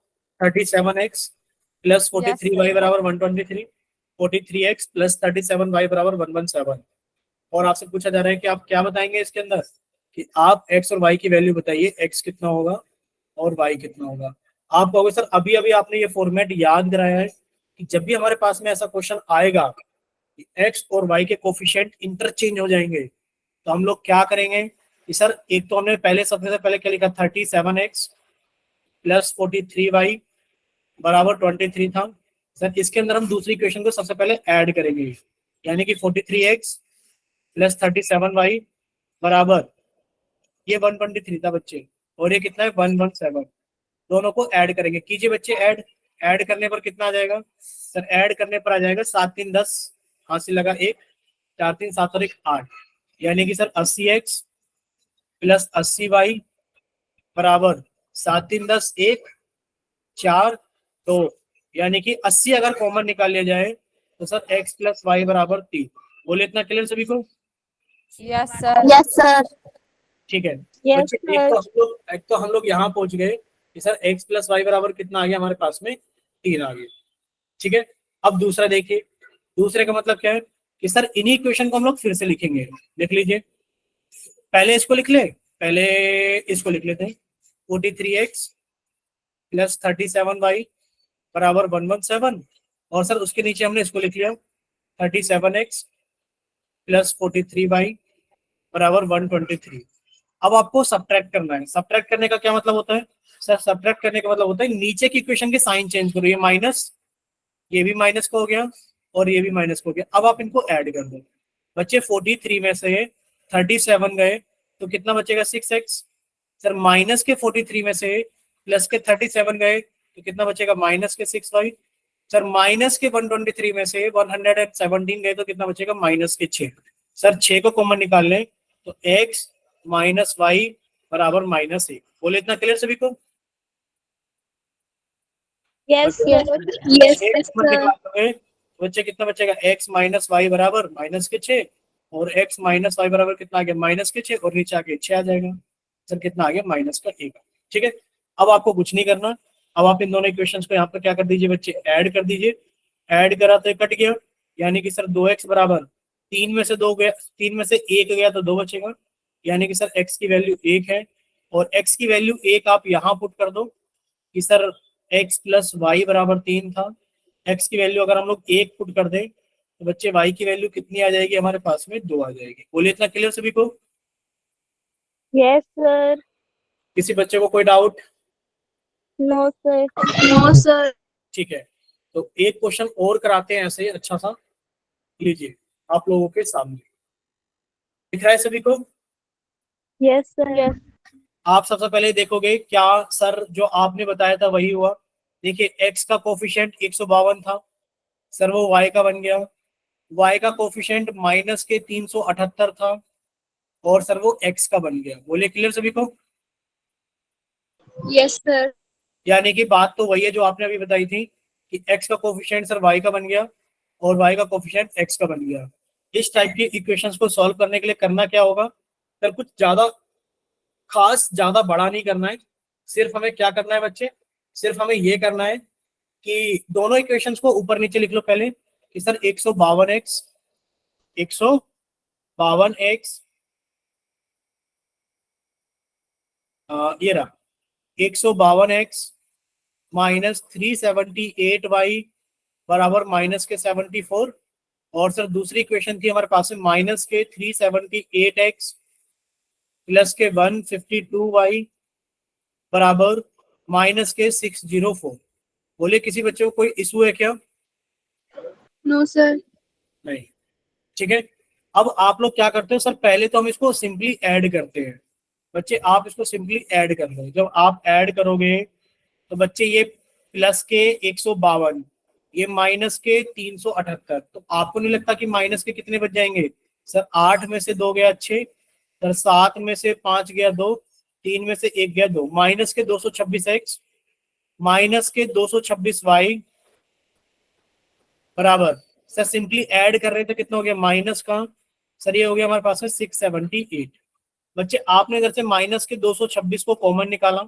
37x प्लस 43y बराबर 123, 43x प्लस 37y बराबर 117। और आपसे पूछा जा रहा है कि आप क्या बताएंगे इसके अंदर, कि आप x और y की वैल्यू बताइए, x कितना होगा और y कितना होगा। आप कहोगे सर अभी अभी आपने ये फॉर्मेट याद कराया है कि जब भी हमारे पास में ऐसा क्वेश्चन आएगा कि x और y के कोफिशिएंट इंटरचेंज हो जाएंगे, तो हम लोग क्या करेंगे कि सर एक तो हमने पहले सबसे पहले क्या लिखा, 37x प्लस 43y बराबर 23 था सर। इसके अंदर हम दूसरी इक्वेशन को सबसे पहले ऐड करेंगे, यानी कि 43x प्लस 37y बराबर, ये 123 था बच्चे, और ये कितना है 117। दोनों को ऐड करेंगे, कीजिए बच्चे ऐड। ऐड करने पर कितना आ जाएगा सर, ऐड करने पर आ जाएगा 7 3 10, हासिल लगा 1, 4 3 7 और 1 8, यानी कि सर 80x प्लस 80y बराबर 7 3 10 1 4 2, यानी कि 80 अगर कॉमन निकाल लिया जाए तो सर x प्लस वाई बराबर 3। बोले इतना क्लियर सभी को? Yes, sir. Yes sir. ठीक है Yes, बच्चे, sir. एक तो हम लोग यहाँ पहुंच गए कि सर x प्लस वाई बराबर कितना आ गया हमारे पास में, 3 आ गया। ठीक है, अब दूसरा देखिए, दूसरे का मतलब क्या है कि सर इन्हीं इक्वेशन को हम लोग फिर से लिखेंगे। लिख लीजिए, पहले इसको लिख ले, पहले इसको लिख लेते हैं, 43x प्लस 37y बराबर 117, और सर उसके नीचे हमने इसको लिख लिया 37x प्लस 43y बराबर 123। अब आपको सब्ट्रैक्ट करना है। सब्ट्रैक्ट करने का क्या मतलब होता है सर? सब्ट्रैक्ट करने का मतलब होता है नीचे की इक्वेशन के साइन चेंज करो, ये माइनस, ये भी माइनस का हो गया और ये भी माइनस का हो गया। अब आप इनको ऐड कर दो। बच्चे 43 में से 37 गए तो कितना बचेगा? 6x। सर माइनस के 43 में से प्लस के 37 गए तो कितना बचेगा? माइनस के 6y। सर माइनस के 123 में से 117 गए तो कितना बचेगा? माइनस के 6। सर 6 को कॉमन निकाल लें तो x माइनस वाई बराबर -1। बोले इतना क्लियर सभी को? यस बच्चे सर। 6 कॉमन निकालोगे तो बच्चे कितना बचेगा? x माइनस वाई बराबर माइनस के 6 और x माइनस वाई बराबर कितना आ गया? माइनस के 6 और नीचे आके 6 आ जाएगा। सर कितना आ गया? माइनस का 1। ठीक है, अब आपको कुछ नहीं करना। अब आप इन दोनों इक्वेशंस को यहाँ पर क्या कर दीजिए बच्चे? ऐड कर दीजिए। ऐड करा तो कट गया, यानी कि सर 2x बराबर 3 में से 2 गया, 3 में से 1 गया तो 2 बचेगा, यानी कि सर x की वैल्यू 1 है। और x की वैल्यू 1 आप यहाँ पुट कर दो कि सर x प्लस वाई बराबर 3 था। x की वैल्यू अगर हम लोग 1 पुट कर दें तो बच्चे y की वैल्यू कितनी आ जाएगी हमारे पास में? 2 आ जाएगी। बोलिए इतना क्लियर सभी को? Yes sir. किसी बच्चे को कोई doubt? No sir. No sir. ठीक है, तो एक क्वेश्चन और कराते हैं ऐसे अच्छा सा, लीजिए आप लोगों के सामने। दिख रहा है सभी को? Yes sir. आप सबसे पहले देखोगे क्या सर जो आपने बताया था वही हुआ। देखिए x का कोफिशिएंट 152 था, सर वो y का बन गया। y का कोफिशिएंट माइनस के 378 था और सर वो x का बन गया। बोलिए क्लियर सभी को? Yes sir. यानी कि बात तो वही है जो आपने अभी बताई थी कि x का कोफिशिएंट सर y का बन गया और y का कोफिशिएंट x का बन गया। इस टाइप की इक्वेशंस को सॉल्व करने के लिए करना क्या होगा सर? कुछ ज्यादा खास ज्यादा बड़ा नहीं करना है, सिर्फ हमें क्या करना है बच्चे? सिर्फ हमें ये करना है कि दोनों इक्वेशंस को ऊपर नीचे लिख लो पहले कि सर 152x 152x ये रहा 152x माइनस 378y बराबर माइनस के 74। और सर दूसरी इक्वेशन थी हमारे पास में माइनस के 378x प्लस के 152y बराबर माइनस के 604। बोलिए किसी बच्चे को कोई इशू है क्या? No sir. नहीं। ठीक है, अब आप लोग क्या करते हो सर? पहले तो हम इसको सिंपली ऐड करते हैं। बच्चे आप इसको सिंपली ऐड कर लो। जब आप ऐड करोगे तो बच्चे ये प्लस के 152, ये माइनस के 378, तो आपको नहीं लगता कि माइनस के कितने बच जाएंगे? सर 8 में से 2 गया 6, सर 7 में से 5 गया 2, 3 में से 1 गया 2, माइनस के 226x माइनस के 226y बराबर सर सिंपली ऐड कर रहे थे कितना हो गया? माइनस का सर ये हो गया हमारे पास में 678। बच्चे आपने इधर से माइनस के 226 को कॉमन निकाला,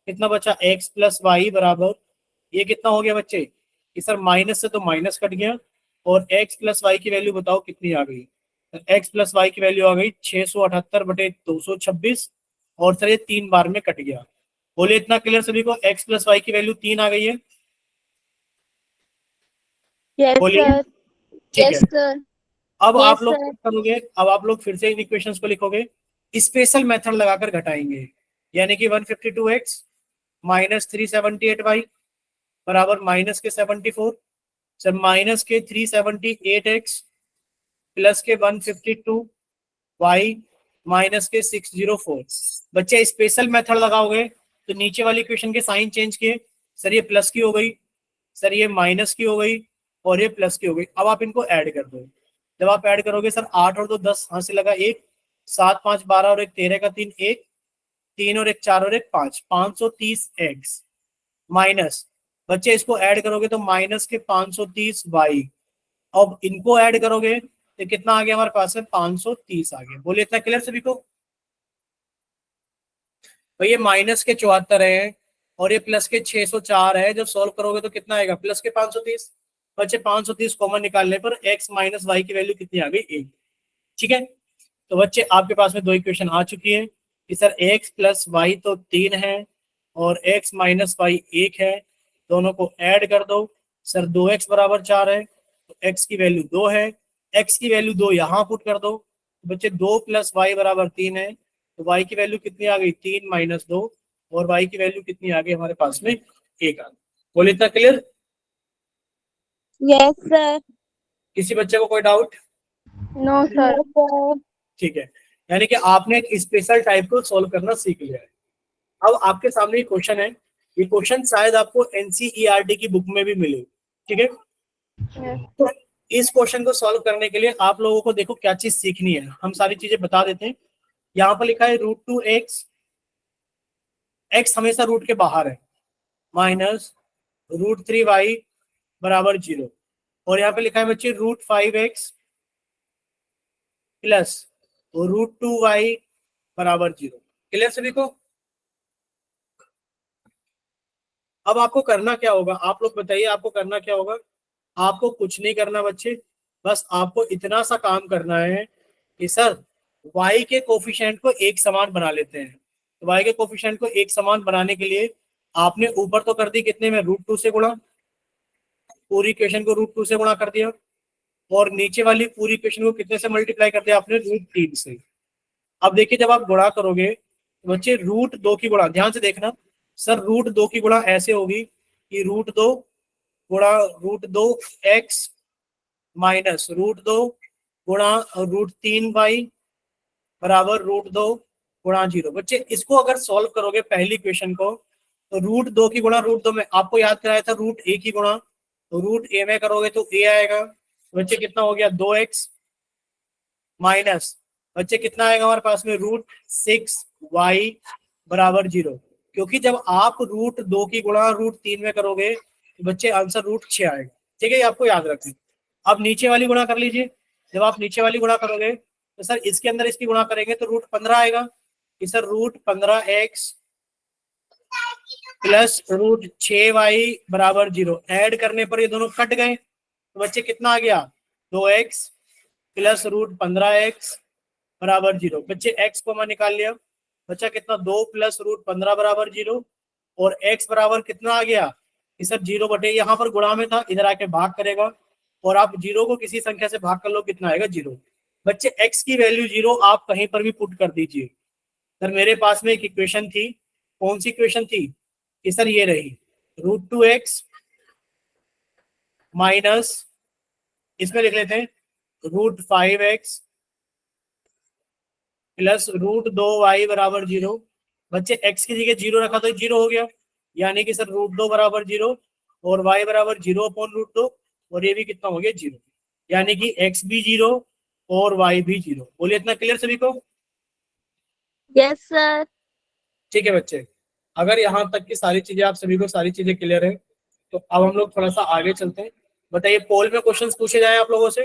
कितना बचा? x प्लस वाई बराबर ये कितना हो गया बच्चे? कि सर माइनस से तो माइनस कट गया और x प्लस वाई की वैल्यू बताओ कितनी आ गई? x प्लस वाई की वैल्यू आ गई 678/226 और सर ये 3 बार में कट गया। बोलिए इतना क्लियर सभी को? x प्लस वाई की वैल्यू 3 आ गई है। यस बोलिए। सर। ठीक है, सर। अब Yes, आप लोग sir. क्या करोगे? अब आप लोग फिर से इन इक्वेशंस को लिखोगे, स्पेशल मेथड लगाकर घटाएंगे, यानी कि 152x माइनस 378y बराबर माइनस के 74। सर माइनस के 378x प्लस के 152y माइनस के 604। बच्चे स्पेशल मेथड लगाओगे तो नीचे वाली इक्वेशन के साइन चेंज किए, सर ये प्लस की हो गई, सर ये माइनस की हो गई और ये प्लस की हो गई। अब आप इनको ऐड कर दो। जब आप ऐड करोगे सर 8 और 2 10, हाथ से लगा 1, 7 5 12 और 1 13 का 3 1, 3 और 1 4 और 1 5, 530 एक्स माइनस बच्चे इसको ऐड करोगे तो माइनस के 530 वाई। अब इनको ऐड करोगे तो कितना आ गया हमारे पास में? 530 आ गया। बोलिए इतना क्लियर सभी को? तो ये माइनस के 74 है और ये प्लस के 604 है। जब सॉल्व करोगे तो कितना आएगा? प्लस के 530। बच्चे 530 कॉमन निकालने पर x माइनस वाई की वैल्यू कितनी आ गई? 1। ठीक है, तो बच्चे आपके पास में दो इक्वेशन आ चुकी है कि सर x प्लस वाई तो 3 है और x माइनस वाई 1 है, दोनों को ऐड कर दो। सर 2x बराबर 4 है तो x की वैल्यू 2 है, x की वैल्यू 2 यहाँ पुट कर दो। तो बच्चे 2 प्लस वाई बराबर 3 है तो y की वैल्यू कितनी आ गई 3 माइनस 2 और y की वैल्यू कितनी आ गई हमारे पास में 1 आ गई। बोले इतना क्लियर? Yes sir. किसी बच्चे को कोई डाउट? No sir. ठीक है, यानी कि आपने एक स्पेशल टाइप को सॉल्व करना सीख लिया है। अब आपके सामने एक क्वेश्चन है, ये क्वेश्चन शायद आपको एनसीईआरटी की बुक में भी मिले, ठीक है? तो इस क्वेश्चन को सॉल्व करने के लिए आप लोगों को देखो क्या चीज सीखनी है, हम सारी चीजें बता देते हैं। यहाँ पर लिखा है √2x, x हमेशा रूट के बाहर है, माइनस √3y बराबर 0, और यहाँ पे लिखा है बच्चे √5x प्लस √2y बराबर 0। क्लियर सभी को? अब आपको करना क्या होगा, आप लोग बताइए आपको करना क्या होगा? आपको कुछ नहीं करना बच्चे, बस आपको इतना सा काम करना है कि सर y के कोफिशिएंट को एक समान बना लेते हैं। तो y के कोफिशिएंट को एक समान बनाने के लिए आपने ऊपर तो कर दी कितने में, √2 से गुणा, पूरी इक्वेशन को √2 से गुणा कर दिया, और नीचे वाली पूरी इक्वेशन को कितने से मल्टीप्लाई कर दिया आपने, √3 से। अब देखिए जब आप गुणा करोगे तो बच्चे √2 की गुणा, ध्यान से देखना सर, √2 की गुणा ऐसे होगी कि √2 गुणा √2x माइनस √2 गुणा √3y बराबर √2 गुणा 0। बच्चे इसको अगर सॉल्व करोगे पहली इक्वेशन को, तो √2 की गुणा √2 में आपको याद कराया था √a की गुणा, तो √a में करोगे तो a आएगा। बच्चे कितना हो गया 2x माइनस, बच्चे कितना आएगा हमारे पास में √6y बराबर 0, क्योंकि जब आप √2 की गुणा √3 में करोगे तो बच्चे आंसर √6 आएगा। ठीक है, ये आपको याद रखें। अब नीचे वाली गुणा कर लीजिए, जब आप नीचे वाली गुणा करोगे तो सर इसके अंदर इसकी गुणा करेंगे तो √15 आएगा कि सर √15x प्लस √6y बराबर 0। ऐड करने पर ये दोनों कट गए तो बच्चे कितना आ गया 2x प्लस √15x बराबर 0। बच्चे x को मैं निकाल लिया, बच्चा कितना 2 प्लस √15 बराबर 0, और x बराबर कितना आ गया कि सर 0 बटे, यहाँ पर गुणा में था इधर आके भाग करेगा, और आप 0 को किसी संख्या से भाग कर लो कितना आएगा 0। बच्चे x की वैल्यू 0 आप कहीं पर भी पुट कर दीजिए। सर मेरे पास में एक इक्वेशन थी, कौन सी इक्वेशन थी कि सर ये रही √2x माइनस, इसमें लिख लेते हैं √5x प्लस √2y बराबर 0। बच्चे x की जगह 0 रखा तो 0 हो गया, यानी कि सर √2 बराबर 0 और y बराबर 0/√2, और ये भी कितना हो गया 0, यानी कि x भी 0 और y भी 0। बोलिए इतना क्लियर सभी को? Yes sir. ठीक है बच्चे, अगर यहाँ तक की सारी चीजें आप सभी को सारी चीजें क्लियर है तो अब हम लोग थोड़ा सा आगे चलते हैं। बताइए पोल में क्वेश्चंस पूछे जाए आप लोगों से?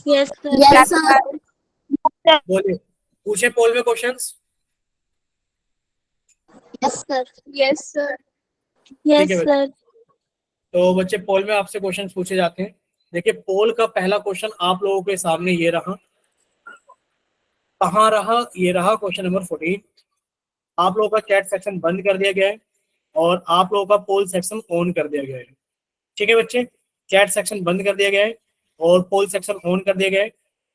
Yes sir. Yes, sir. बोलिए, पूछे पोल में questions? Yes sir. Yes sir. ठीक है यस बच्चे, सर। तो बच्चे पोल में आपसे क्वेश्चंस पूछे जाते हैं। देखिए पोल का पहला क्वेश्चन आप लोगों के सामने ये रहा, कहाँ रहा, ये रहा क्वेश्चन नंबर 14। आप लोगों का चैट सेक्शन बंद कर दिया गया है और आप लोगों का पोल सेक्शन ऑन कर दिया गया है। ठीक है बच्चे, चैट सेक्शन बंद कर दिया गया है और पोल सेक्शन ऑन कर दिया गया है।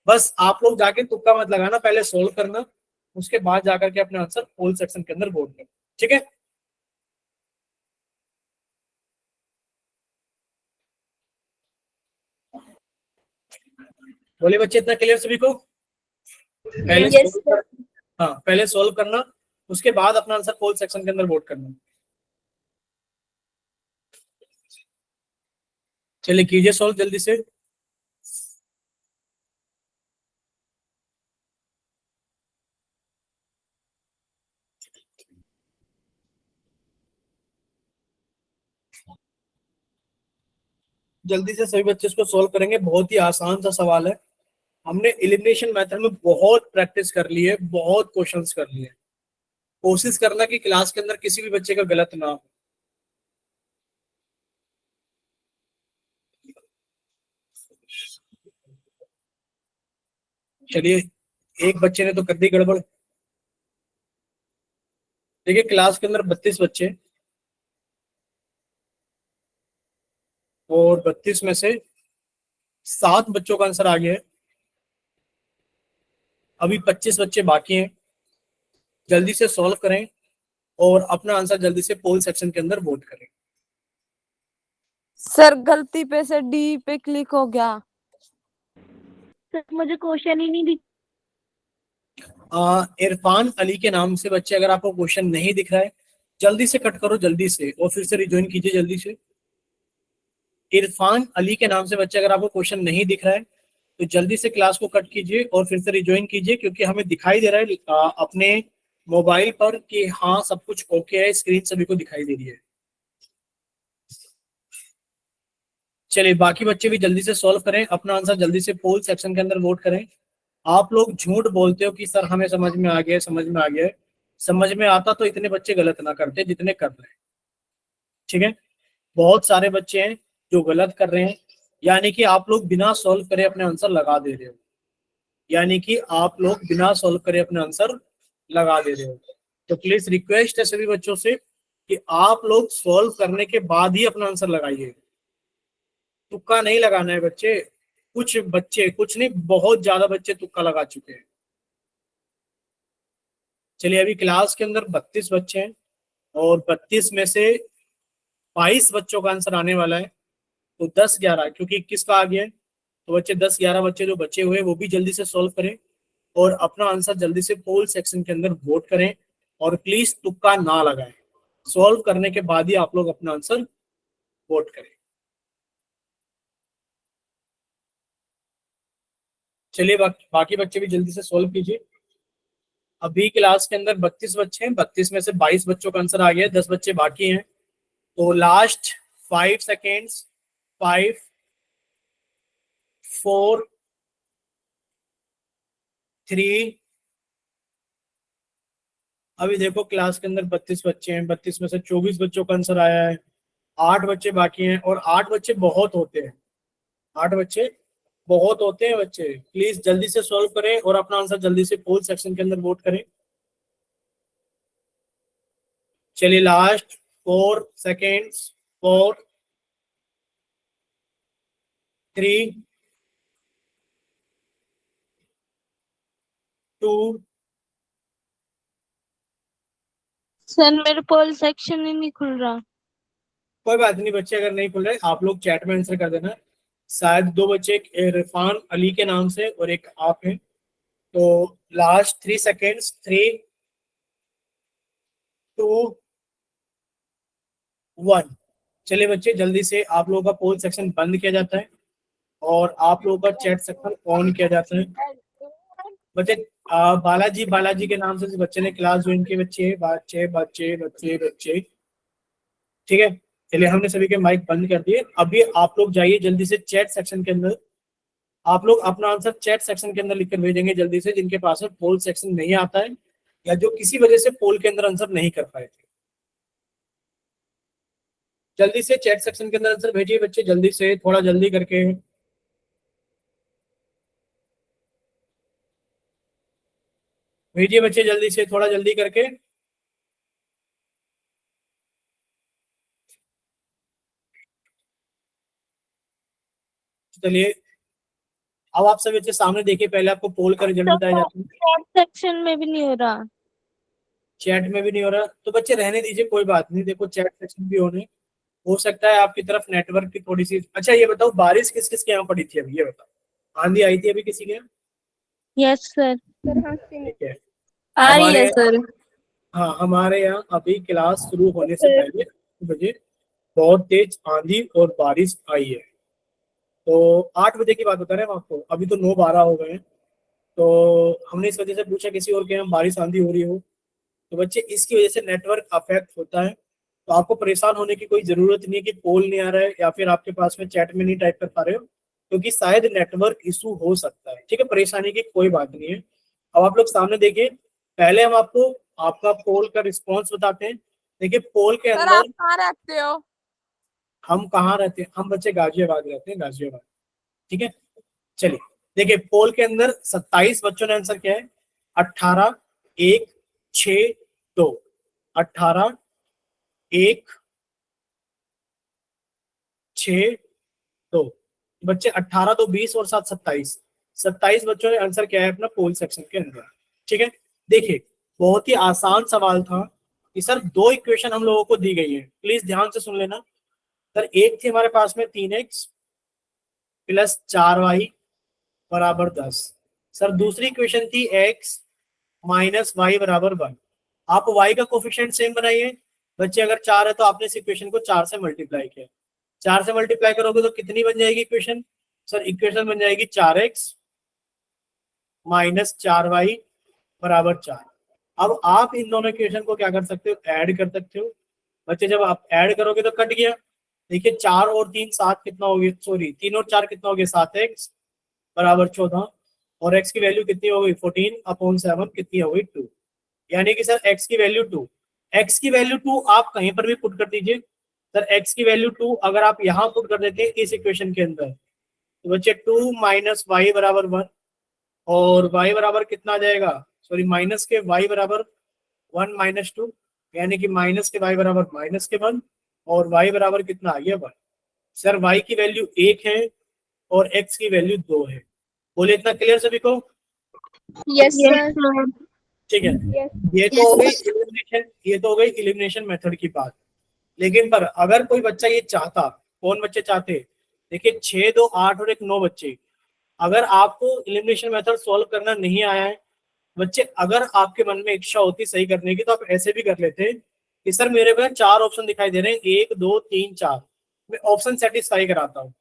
बस आप लोग जाके तुक्का मत लगाना, पहले सोल्व करना, उसके बाद जाकर के अपने आंसर पोल सेक्शन के अंदर वोट करना। ठीक है, बोलिए बच्चे इतना क्लियर सभी को? पहले यस solve सर। कर, हाँ पहले सोल्व करना, उसके बाद अपना आंसर पोल सेक्शन के अंदर वोट करना। चलिए कीजिए सोल्व जल्दी से। जल्दी से सभी बच्चे इसको सोल्व करेंगे, बहुत ही आसान सा सवाल है। हमने एलिमिनेशन मेथड में बहुत प्रैक्टिस कर ली है, बहुत क्वेश्चंस कर लिए। कोशिश करना कि क्लास के अंदर किसी भी बच्चे का गलत ना हो। चलिए, एक बच्चे ने तो कर दी गड़बड़। देखिए क्लास के अंदर 32 बच्चे, और 32 में से 7 बच्चों का आंसर आ गया है, अभी 25 बच्चे बाकी हैं। जल्दी से सॉल्व करें और अपना आंसर जल्दी से पोल सेक्शन के अंदर वोट करें। सर गलती पे से डी पे क्लिक हो गया। सर मुझे क्वेश्चन ही नहीं दिख। इरफान अली के नाम से बच्चे, अगर आपको क्वेश्चन नहीं दिख रहा है जल्दी से कट करो जल्दी से, और फिर से रिज्वाइन कीजिए जल्दी से। इरफान अली के नाम से बच्चे, अगर आपको क्वेश्चन नहीं दिख रहा है तो जल्दी से क्लास को कट कीजिए और फिर से रिज्वाइन कीजिए, क्योंकि हमें दिखाई दे रहा है अपने मोबाइल पर कि हाँ सब कुछ ओके है, स्क्रीन सभी को दिखाई दे रही है। चलिए बाकी बच्चे भी जल्दी से सॉल्व करें, अपना आंसर जल्दी से पोल सेक्शन के अंदर वोट करें। आप लोग झूठ बोलते हो कि सर हमें समझ में आ गया, समझ में आ गया। समझ में आता तो इतने बच्चे गलत ना करते जितने कर रहे हैं, ठीक है। बहुत सारे बच्चे हैं जो गलत कर रहे हैं, यानी कि आप लोग बिना सॉल्व करे अपने आंसर लगा दे रहे हो, यानी कि आप लोग बिना सॉल्व करे अपने आंसर लगा दे रहे हो। तो प्लीज रिक्वेस्ट है सभी बच्चों से कि आप लोग सॉल्व करने के बाद ही अपना आंसर लगाइए, तुक्का नहीं लगाना है बच्चे। कुछ बच्चे, कुछ नहीं, बहुत ज्यादा बच्चे तुक्का लगा चुके हैं। चलिए अभी क्लास के अंदर 32 बच्चे हैं और 32 में से 22 बच्चों का आंसर आने वाला है। तो 10-11, क्योंकि 21 का आ गया है, तो बच्चे 10-11 बच्चे जो बचे हुए हैं वो भी जल्दी से सॉल्व करें और अपना आंसर जल्दी से पोल सेक्शन के अंदर वोट करें, और प्लीज तुक्का ना लगाएं। सॉल्व करने के बाद ही आप लोग अपना आंसर वोट करें। चलिए बाकी बच्चे भी जल्दी से सॉल्व कीजिए। अभी क्लास के अंदर 32 बच्चे हैं, 32 में से 22 बच्चों का आंसर आ गया है, 10 बच्चे बाकी हैं। तो लास्ट 5 सेकेंड्स, 5, 4, 3। अभी देखो क्लास के अंदर 32 बच्चे हैं, 32 में से 24 बच्चों का आंसर आया है, 8 बच्चे बाकी हैं, और 8 बच्चे बहुत होते हैं, 8 बच्चे बहुत होते हैं बच्चे। प्लीज जल्दी से सॉल्व करें और अपना आंसर जल्दी से पोल सेक्शन के अंदर वोट करें। चलिए लास्ट 4 सेकेंड्स, 4, 3, 2। सर मेरे पोल सेक्शन ही नहीं खुल रहा। कोई बात नहीं बच्चे, अगर नहीं खुल रहे आप लोग चैट में आंसर कर देना। शायद 2 बच्चे, एक इरफान अली के नाम से और एक आप हैं। तो लास्ट 3 सेकेंड्स, 3, 2, 1। चलिए बच्चे जल्दी से आप लोगों का पोल सेक्शन बंद किया जाता है और आप लोगों का चैट सेक्शन ऑन किया जाता है। बच्चे बालाजी, बालाजी के नाम से जिस बच्चे ने क्लास ज्वाइन की, बच्चे बच्चे बच्चे बच्चे बच्चे, ठीक है। चलिए हमने सभी के माइक बंद कर दिए। अभी आप लोग जाइए जल्दी से चैट सेक्शन के अंदर, आप लोग अपना आंसर चैट सेक्शन के अंदर लिखकर भेजेंगे जल्दी से, जिनके पास में पोल सेक्शन नहीं आता है या जो किसी वजह से पोल के अंदर आंसर नहीं कर पाए थे। जल्दी से चैट सेक्शन के अंदर आंसर भेजिए बच्चे, जल्दी से, थोड़ा जल्दी करके। भेजिए बच्चे जल्दी से, थोड़ा जल्दी करके। चलिए अब आप सब बच्चे सामने देखिए, पहले आपको पोल का रिजल्ट बताया जाता है। चैट सेक्शन में भी नहीं हो रहा। चैट में भी नहीं हो रहा तो बच्चे रहने दीजिए, कोई बात नहीं। देखो चैट सेक्शन भी होने, हो सकता है आपकी तरफ नेटवर्क की थोड़ी सी। अच्छा ये बताओ, बारिश किस किस के यहाँ पड़ी थी अभी, ये बताओ। आंधी आई थी अभी किसी के यहाँ? Yes sir. ठीक है। आ रही हमारे है यहाँ, सर। हाँ हमारे यहाँ अभी क्लास शुरू होने से पहले बजे बहुत तेज आंधी और बारिश आई है। तो 8 बजे की बात बता रहे हैं हम आपको, अभी तो 9-12 हो गए हैं। तो हमने इस वजह से पूछा किसी और के यहाँ बारिश आंधी हो रही हो। तो बच्चे इसकी वजह से नेटवर्क अफेक्ट होता है, तो आपको परेशान होने की कोई जरूरत नहीं है कि पोल नहीं आ रहा है या फिर आपके पास में चैट में नहीं टाइप कर पा रहे हो, क्योंकि शायद नेटवर्क इशू हो सकता है, ठीक है। परेशानी की कोई बात नहीं है। अब आप लोग सामने देखिए, पहले हम आपको आपका पोल का रिस्पॉन्स बताते हैं। देखिए पोल के सर आप अंदर, कहाँ रहते हो? हम कहाँ रहते हैं, हम बच्चे गाजियाबाद रहते हैं, गाजियाबाद, ठीक है। चलिए देखिए पोल के अंदर 27 बच्चों ने आंसर किया है, 18, 1, 6, 2, 18, 1, 6, 2। बच्चे 18, 2, 20 और 7, 27, 27 बच्चों ने आंसर किया है अपना पोल सेक्शन के अंदर, ठीक है। देखिए बहुत ही आसान सवाल था कि सर दो इक्वेशन हम लोगों को दी गई है, प्लीज ध्यान से सुन लेना। सर एक थी हमारे पास में 3x प्लस 4y बराबर 10। सर दूसरी इक्वेशन थी x माइनस वाई बराबर 1। आप y का कोफिशिएंट सेम बनाइए। बच्चे अगर 4 है तो आपने इस इक्वेशन को 4 से मल्टीप्लाई किया। 4 से मल्टीप्लाई करोगे तो कितनी बन जाएगी इक्वेशन? सर इक्वेशन बन जाएगी 4x माइनस 4y बराबर 4। अब आप इन दोनों इक्वेशन को क्या कर सकते हो? ऐड कर सकते हो। बच्चे जब आप ऐड करोगे तो कट गया। देखिए 4 और 3 7 कितना हो गया, सॉरी 3 और 4 कितना हो गया, 7x बराबर 14। और x की वैल्यू कितनी हो गई? 14/7 कितनी हो गई? 2। यानी कि सर x की वैल्यू 2। x की वैल्यू 2 आप कहीं पर भी पुट कर दीजिए। सर x की वैल्यू 2 अगर आप यहाँ पुट कर देते हैं इस इक्वेशन के अंदर, तो बच्चे 2 माइनस वाई बराबर 1। और y बराबर कितना आ जाएगा? सॉरी माइनस के y बराबर 1 माइनस 2, यानी कि माइनस के y बराबर माइनस के 1। और y बराबर कितना आ गया? 1। सर y की वैल्यू 1 है और x की वैल्यू 2 है। बोले इतना क्लियर सभी को? Yes sir. ठीक है। ये तो हो गई इलिमिनेशन, ये तो हो गई इलिमिनेशन मेथड की बात। लेकिन पर अगर कोई बच्चा ये चाहता, कौन बच्चे चाहते? देखिए 6 2 8 और एक 9 बच्चे। अगर आपको इलिमिनेशन मेथड सॉल्व करना नहीं आया है बच्चे, अगर आपके मन में इच्छा होती सही करने की तो आप ऐसे भी कर लेते कि सर मेरे को 4 ऑप्शन दिखाई दे रहे हैं, 1 2 3 4, मैं ऑप्शन सेटिस्फाई कराता हूँ।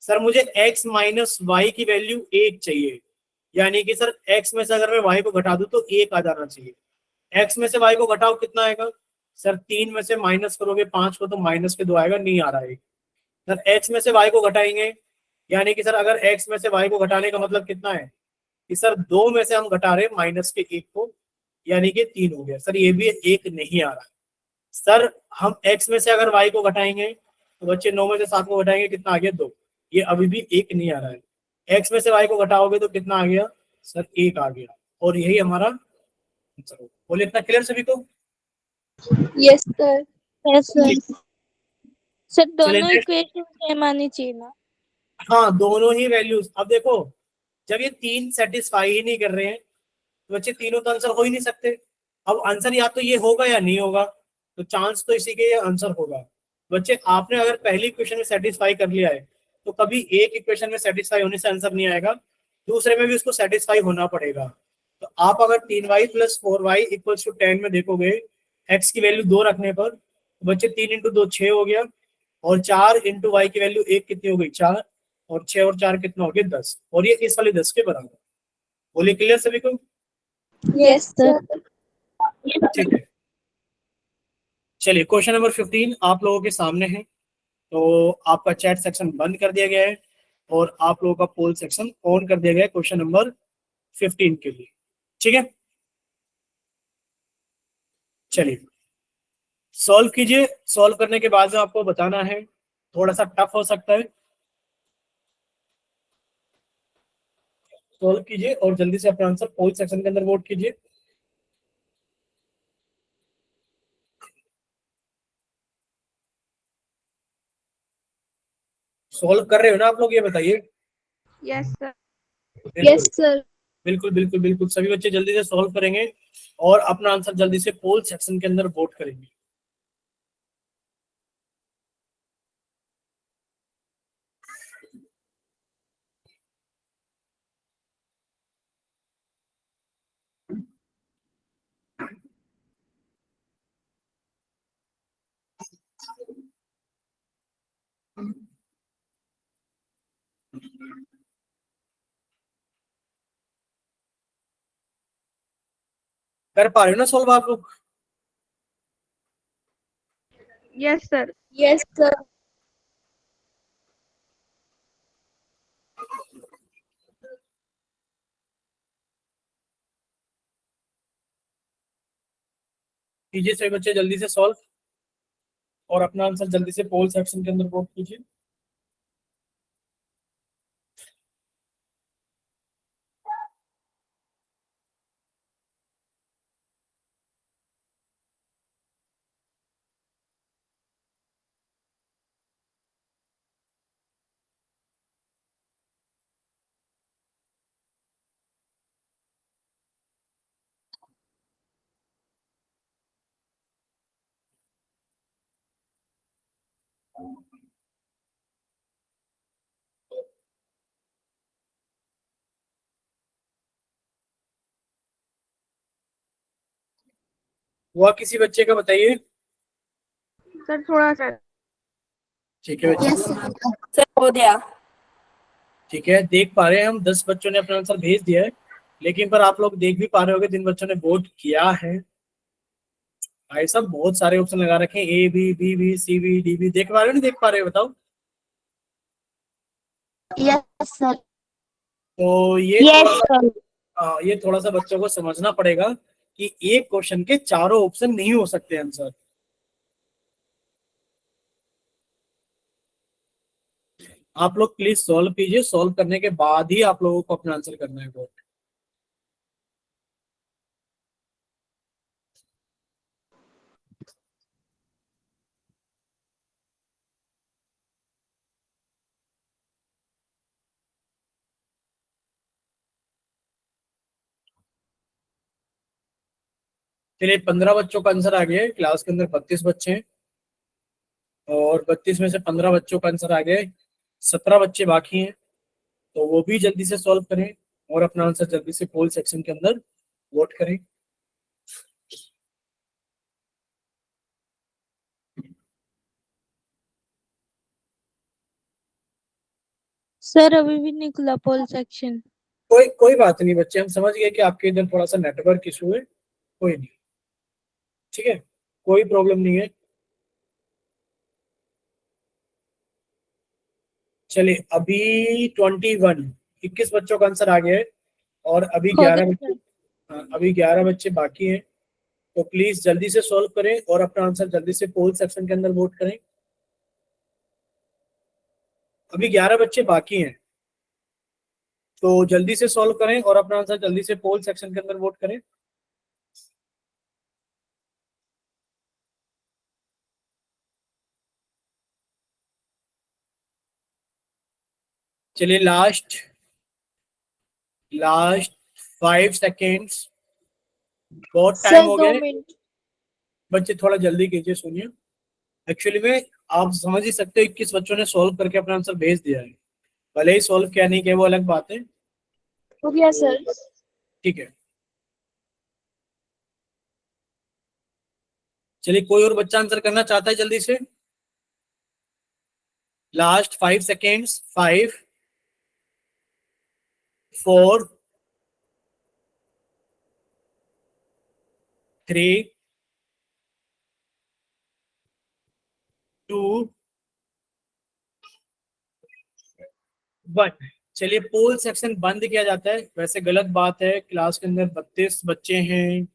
सर मुझे x माइनस वाई की वैल्यू 1 चाहिए, यानी कि सर x में से अगर मैं y को घटा दूं तो 1 आ जाना चाहिए। x में से y को घटाओ कितना आएगा? सर 3 में से माइनस करोगे 5 को तो माइनस के 2 आएगा, नहीं आ रहा है। सर x में से y को घटाएंगे, यानी कि सर अगर x में से y को घटाने का मतलब कितना है कि सर 2 में से हम घटा रहे माइनस के 1 को, यानी कि 3 हो गया। सर ये भी 1 नहीं आ रहा है। सर हम x में से अगर y को घटाएंगे तो बच्चे 9 में से 7 को घटाएंगे, कितना आ गया? 2। ये अभी भी 1 नहीं आ रहा है। x में से y को घटाओगे तो कितना आ गया? सर 1 आ गया। और यही हमारा आंसर होगा। बोले इतना क्लियर सभी को? Yes sir. Yes sir. Sir चलिए दोनों नेक्स्ट। इक्वेशन सेम आनी चाहिए ना? हाँ दोनों ही वैल्यूज। अब देखो जब ये तीन सेटिस्फाई ही नहीं कर रहे हैं तो बच्चे तीनों तो आंसर हो ही नहीं सकते। अब आंसर या तो ये होगा या नहीं होगा, तो चांस तो इसी के ये आंसर होगा। बच्चे आपने अगर पहली इक्वेशन में सेटिस्फाई कर लिया है तो कभी एक इक्वेशन में सेटिस्फाई होने से आंसर नहीं आएगा, दूसरे में भी उसको सेटिस्फाई होना पड़ेगा। तो आप अगर 3y plus 4y equals to 10 में देखोगे x की वैल्यू 2 रखने पर, तो बच्चे 3 इंटू 2 6 हो गया। और 4 इंटू वाई की वैल्यू 1 कितनी हो गई? 4। और 6 और 4 कितना हो गया? 10। और ये इस वाले 10 के बराबर। बोलिए क्लियर सभी को? Yes sir. ठीक है। चलिए क्वेश्चन नंबर 15 आप लोगों के सामने है। तो आपका चैट सेक्शन बंद कर दिया गया है और आप लोगों का पोल सेक्शन ऑन कर दिया गया है क्वेश्चन नंबर 15 के लिए। ठीक है, चलिए सॉल्व कीजिए। सॉल्व करने के बाद में आपको बताना है, थोड़ा सा टफ हो सकता है। सॉल्व कीजिए और जल्दी से अपना आंसर पोल सेक्शन के अंदर वोट कीजिए। सॉल्व कर रहे हो ना आप लोग, ये बताइए। Yes sir. बिल्कुल यस सर। बिल्कुल बिल्कुल बिल्कुल सभी बच्चे जल्दी से सॉल्व करेंगे और अपना आंसर जल्दी से पोल सेक्शन के अंदर वोट करेंगे। कर पा रहे हो ना सॉल्व आप लोग? Yes sir. Yes sir. कीजिए सभी बच्चे जल्दी से सॉल्व और अपना आंसर जल्दी से पोल सेक्शन के अंदर वोट कीजिए। हुआ किसी बच्चे का बताइए। सर थोड़ा सा। ठीक है बच्चे, सर हो गया। ठीक है, देख पा रहे हैं हम 10 बच्चों ने अपना आंसर भेज दिया है, लेकिन पर आप लोग देख भी पा रहे होंगे जिन बच्चों ने वोट किया है, भाई साहब बहुत सारे ऑप्शन लगा रखे हैं, A B C B D B, देख पा रहे हो नहीं देख पा रहे हो बताओ। Yes sir. तो ये थोड़ा यस सा सर। ये थोड़ा सा बच्चों को समझना पड़ेगा कि एक क्वेश्चन के चारों ऑप्शन नहीं हो सकते आंसर। आप लोग प्लीज सॉल्व कीजिए, सॉल्व करने के बाद ही आप लोगों को अपना आंसर करना है वोट। चलिए 15 बच्चों का आंसर आ गया है, क्लास के अंदर 32 बच्चे हैं, और 32 में से 15 बच्चों का आंसर आ गया है, 17 बच्चे बाकी हैं, तो वो भी जल्दी से सॉल्व करें और अपना आंसर जल्दी से पोल सेक्शन के अंदर वोट करें। सर अभी भी नहीं खुला पोल सेक्शन। कोई कोई बात नहीं बच्चे, हम समझ गए कि आपके इधर थोड़ा सा नेटवर्क इशू है, कोई नहीं, ठीक है, कोई प्रॉब्लम नहीं है। चलिए अभी 21 बच्चों का आंसर आ गया है, और अभी हो 11 गया बच्चे, सर। हाँ, अभी 11 बच्चे बाकी हैं, तो प्लीज जल्दी से सॉल्व करें और अपना आंसर जल्दी से पोल सेक्शन के अंदर वोट करें। अभी 11 बच्चे बाकी हैं, तो जल्दी से सॉल्व करें और अपना आंसर जल्दी से पोल सेक्शन के अंदर वोट करें। चलिए लास्ट लास्ट 5 सेकेंड्स, बहुत टाइम सर हो गया दो है, मिनट। बच्चे थोड़ा जल्दी कीजिए। सुनिए, एक्चुअली में आप समझ ही सकते हो 21 बच्चों ने सॉल्व करके अपना आंसर भेज दिया है, भले ही सॉल्व किया नहीं किया वो अलग बात है। हो गया तो सर। ठीक है, चलिए कोई और बच्चा आंसर करना चाहता है जल्दी से। Last 5 seconds, 5, 4, 3, 2, 1। चलिए पोल सेक्शन बंद किया जाता है, वैसे गलत बात है, क्लास के अंदर 32 बच्चे हैं,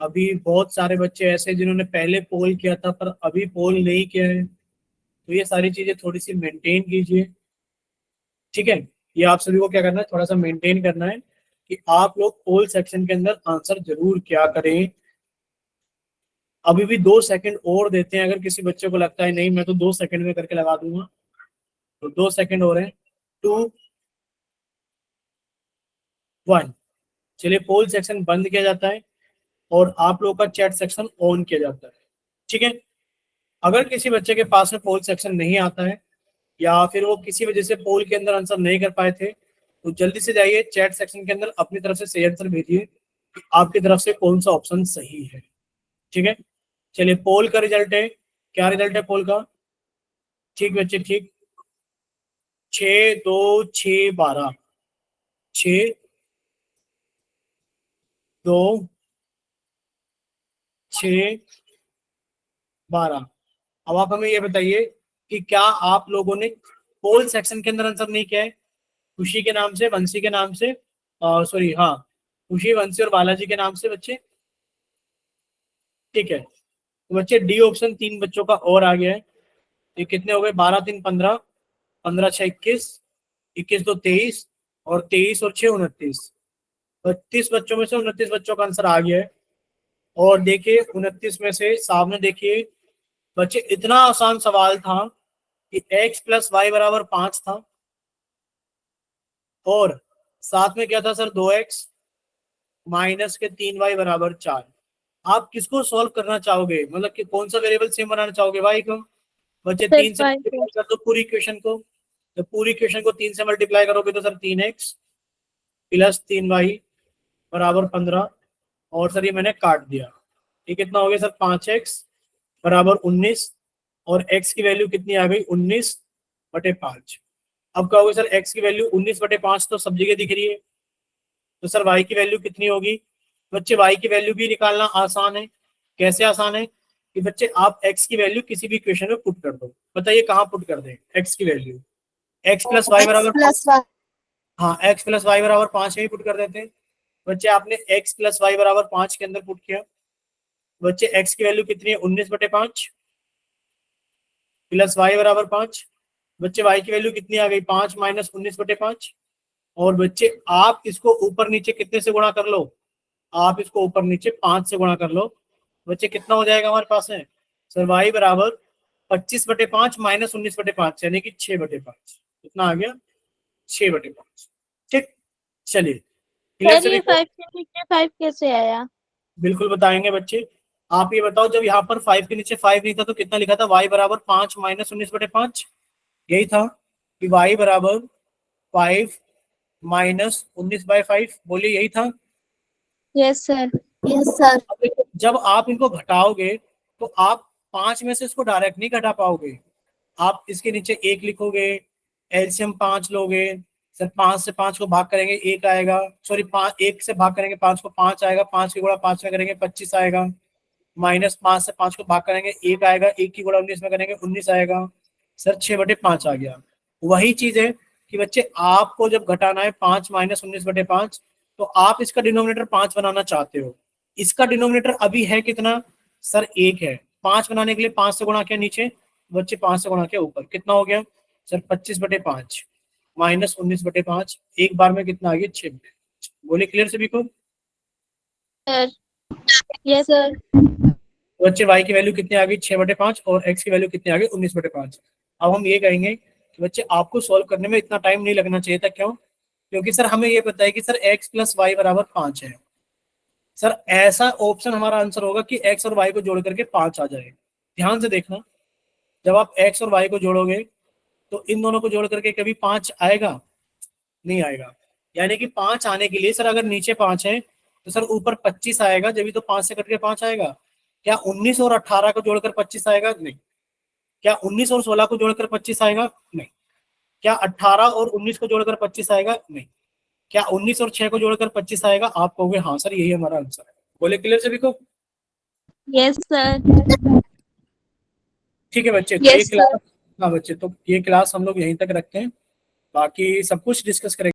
अभी बहुत सारे बच्चे ऐसे हैं जिन्होंने पहले पोल किया था पर अभी पोल नहीं किया है, तो ये सारी चीजें थोड़ी सी मेंटेन कीजिए, ठीक है। ये आप सभी को क्या करना है, थोड़ा सा मेंटेन करना है कि आप लोग पोल सेक्शन के अंदर आंसर जरूर क्या करें। अभी भी 2 सेकंड और देते हैं, अगर किसी बच्चे को लगता है नहीं मैं तो 2 सेकंड में करके लगा दूंगा, तो 2 सेकंड हो रहे हैं, 2, 1। चलिए पोल सेक्शन बंद किया जाता है और आप लोगों का चैट सेक्शन ऑन किया जाता है, ठीक है। अगर किसी बच्चे के पास में पोल सेक्शन नहीं आता है, या फिर वो किसी वजह से पोल के अंदर आंसर नहीं कर पाए थे, तो जल्दी से जाइए चैट सेक्शन के अंदर अपनी तरफ से सही आंसर भेजिए कि आपकी तरफ से कौन सा ऑप्शन सही है, ठीक है। चलिए पोल का रिजल्ट है, क्या रिजल्ट है पोल का, ठीक बच्चे ठीक, 6, 2, 6, 12, 6, 2, 6, 12। अब आप हमें ये बताइए कि क्या आप लोगों ने पोल सेक्शन के अंदर आंसर नहीं किया है, खुशी के नाम से, वंशी के नाम से, सॉरी हाँ, खुशी, वंशी और बालाजी के नाम से बच्चे, ठीक है। तो बच्चे डी ऑप्शन 3 बच्चों का और आ गया है, ये कितने हो गए, 12, 3, 15, 15, 6, 21, 21, 2, 23, और 23 और 6, 29, 32 बच्चों में से 29 बच्चों का आंसर आ गया है। और देखिए 29 में से सामने देखिए बच्चे, इतना आसान सवाल था कि x+y = 5 था, और साथ में क्या था सर, 2x माइनस के 3y = 4। आप किसको सॉल्व करना चाहोगे, मतलब कि कौन सा वेरिएबल सेम बनाना चाहोगे, y को बच्चे सर, 3 से 5 मल्टीप्लाई कर दो पूरी इक्वेशन को, तो पूरी इक्वेशन को 3 से मल्टीप्लाई करोगे तो सर 3x प्लस 3y बराबर 15, और सर ये मैंने काट दिया, ये कितना हो गया सर 5x बराबर 19, और x की वैल्यू कितनी आ गई 19/5। अब कहोगे सर x की वैल्यू 19/5 तो सब जगह दिख रही है, तो सर y की वैल्यू कितनी होगी? बच्चे y की वैल्यू भी निकालना आसान है। कैसे आसान है कि बच्चे आप x की वैल्यू किसी भी इक्वेशन में पुट कर दो। बताइए कहाँ पुट कर दें x की वैल्यू? x प्लस वाई बराबर, हाँ x प्लस वाई बराबर 5 में ही पुट कर देते हैं। बच्चे आपने x प्लस वाई बराबर 5 के अंदर पुट किया, बच्चे x की वैल्यू कितनी है 19/5 प्लस वाई बराबर 5, बच्चे y की वैल्यू कितनी आ गई 5 माइनस 19/5, और बच्चे आप इसको ऊपर नीचे कितने से गुणा कर लो? आप इसको ऊपर नीचे 5 से गुणा कर लो। बच्चे कितना हो जाएगा हमारे पास है सर y बराबर 25/5 माइनस 19/5 यानी कि 6/5। कितना आ गया 6/5। ठीक, चलिए क्लियर सर, ये सभी को? 5 के नीचे 5 कैसे आया? बिल्कुल बताएंगे बच्चे। आप ये बताओ जब यहाँ पर 5 के नीचे 5 नहीं था तो कितना लिखा था? y बराबर 5 माइनस 19/5, यही था कि y बराबर 5 माइनस 19/5, बोलिए यही था। Yes sir. अब देखो, जब आप इनको घटाओगे तो आप 5 में से इसको डायरेक्ट नहीं घटा पाओगे, आप इसके नीचे 1 लिखोगे, एलसीएम 5 लोगे, सर 5 से 5 को भाग करेंगे 1 आएगा, सॉरी 1 से भाग करेंगे 5 को 5 आएगा, 5 की गुणा 5 में करेंगे 25 आएगा, माइनस 5 से 5 को भाग करेंगे 1 आएगा, 1 की गुणा 19 में करेंगे 19 आएगा, सर 6/5 आ गया। वही चीज है कि बच्चे आपको जब घटाना है 5 माइनस 19/5, तो आप इसका डिनोमिनेटर 5 बनाना चाहते हो। इसका डिनोमिनेटर अभी है कितना सर 1 है, 5 बनाने के लिए 5 से गुणा किया नीचे, बच्चे 5 से गुणा किया ऊपर, कितना हो गया सर 25/5 माइनस 19/5, एक बार में कितना आ गया 6। बोले क्लियर सभी को? Sir, yes sir. बच्चे y की वैल्यू कितनी आ गई 6/5 और x की वैल्यू कितनी आ गई 19/5। अब हम ये कहेंगे कि बच्चे आपको सॉल्व करने में इतना टाइम नहीं लगना चाहिए था, क्यों? क्योंकि सर हमें ये पता है कि सर x प्लस वाई बराबर 5 है। सर ऐसा ऑप्शन हमारा आंसर होगा कि x और y को जोड़ करके 5 आ जाए। ध्यान से देखना, जब आप x और y को जोड़ोगे तो इन दोनों को जोड़ करके कभी 5 आएगा? नहीं आएगा। यानी कि 5 आने के लिए सर अगर नीचे 5 है तो सर ऊपर 25 आएगा, जब भी तो 5 से कट के 5 आएगा। क्या 19 और 18 को जोड़कर 25 आएगा? नहीं। क्या 19 और 16 को जोड़कर 25 आएगा? नहीं। क्या 18 और 19 को जोड़कर 25 आएगा? नहीं। क्या 19 और 6 को जोड़कर 25 आएगा? आप कहोगे हाँ सर यही हमारा आंसर है। बोले क्लियर सभी को? Yes sir. ठीक है बच्चे, तो ये यस क्लास, सर। हाँ बच्चे, तो ये क्लास हम लोग यहीं तक रखते हैं, बाकी सब कुछ डिस्कस करेंगे।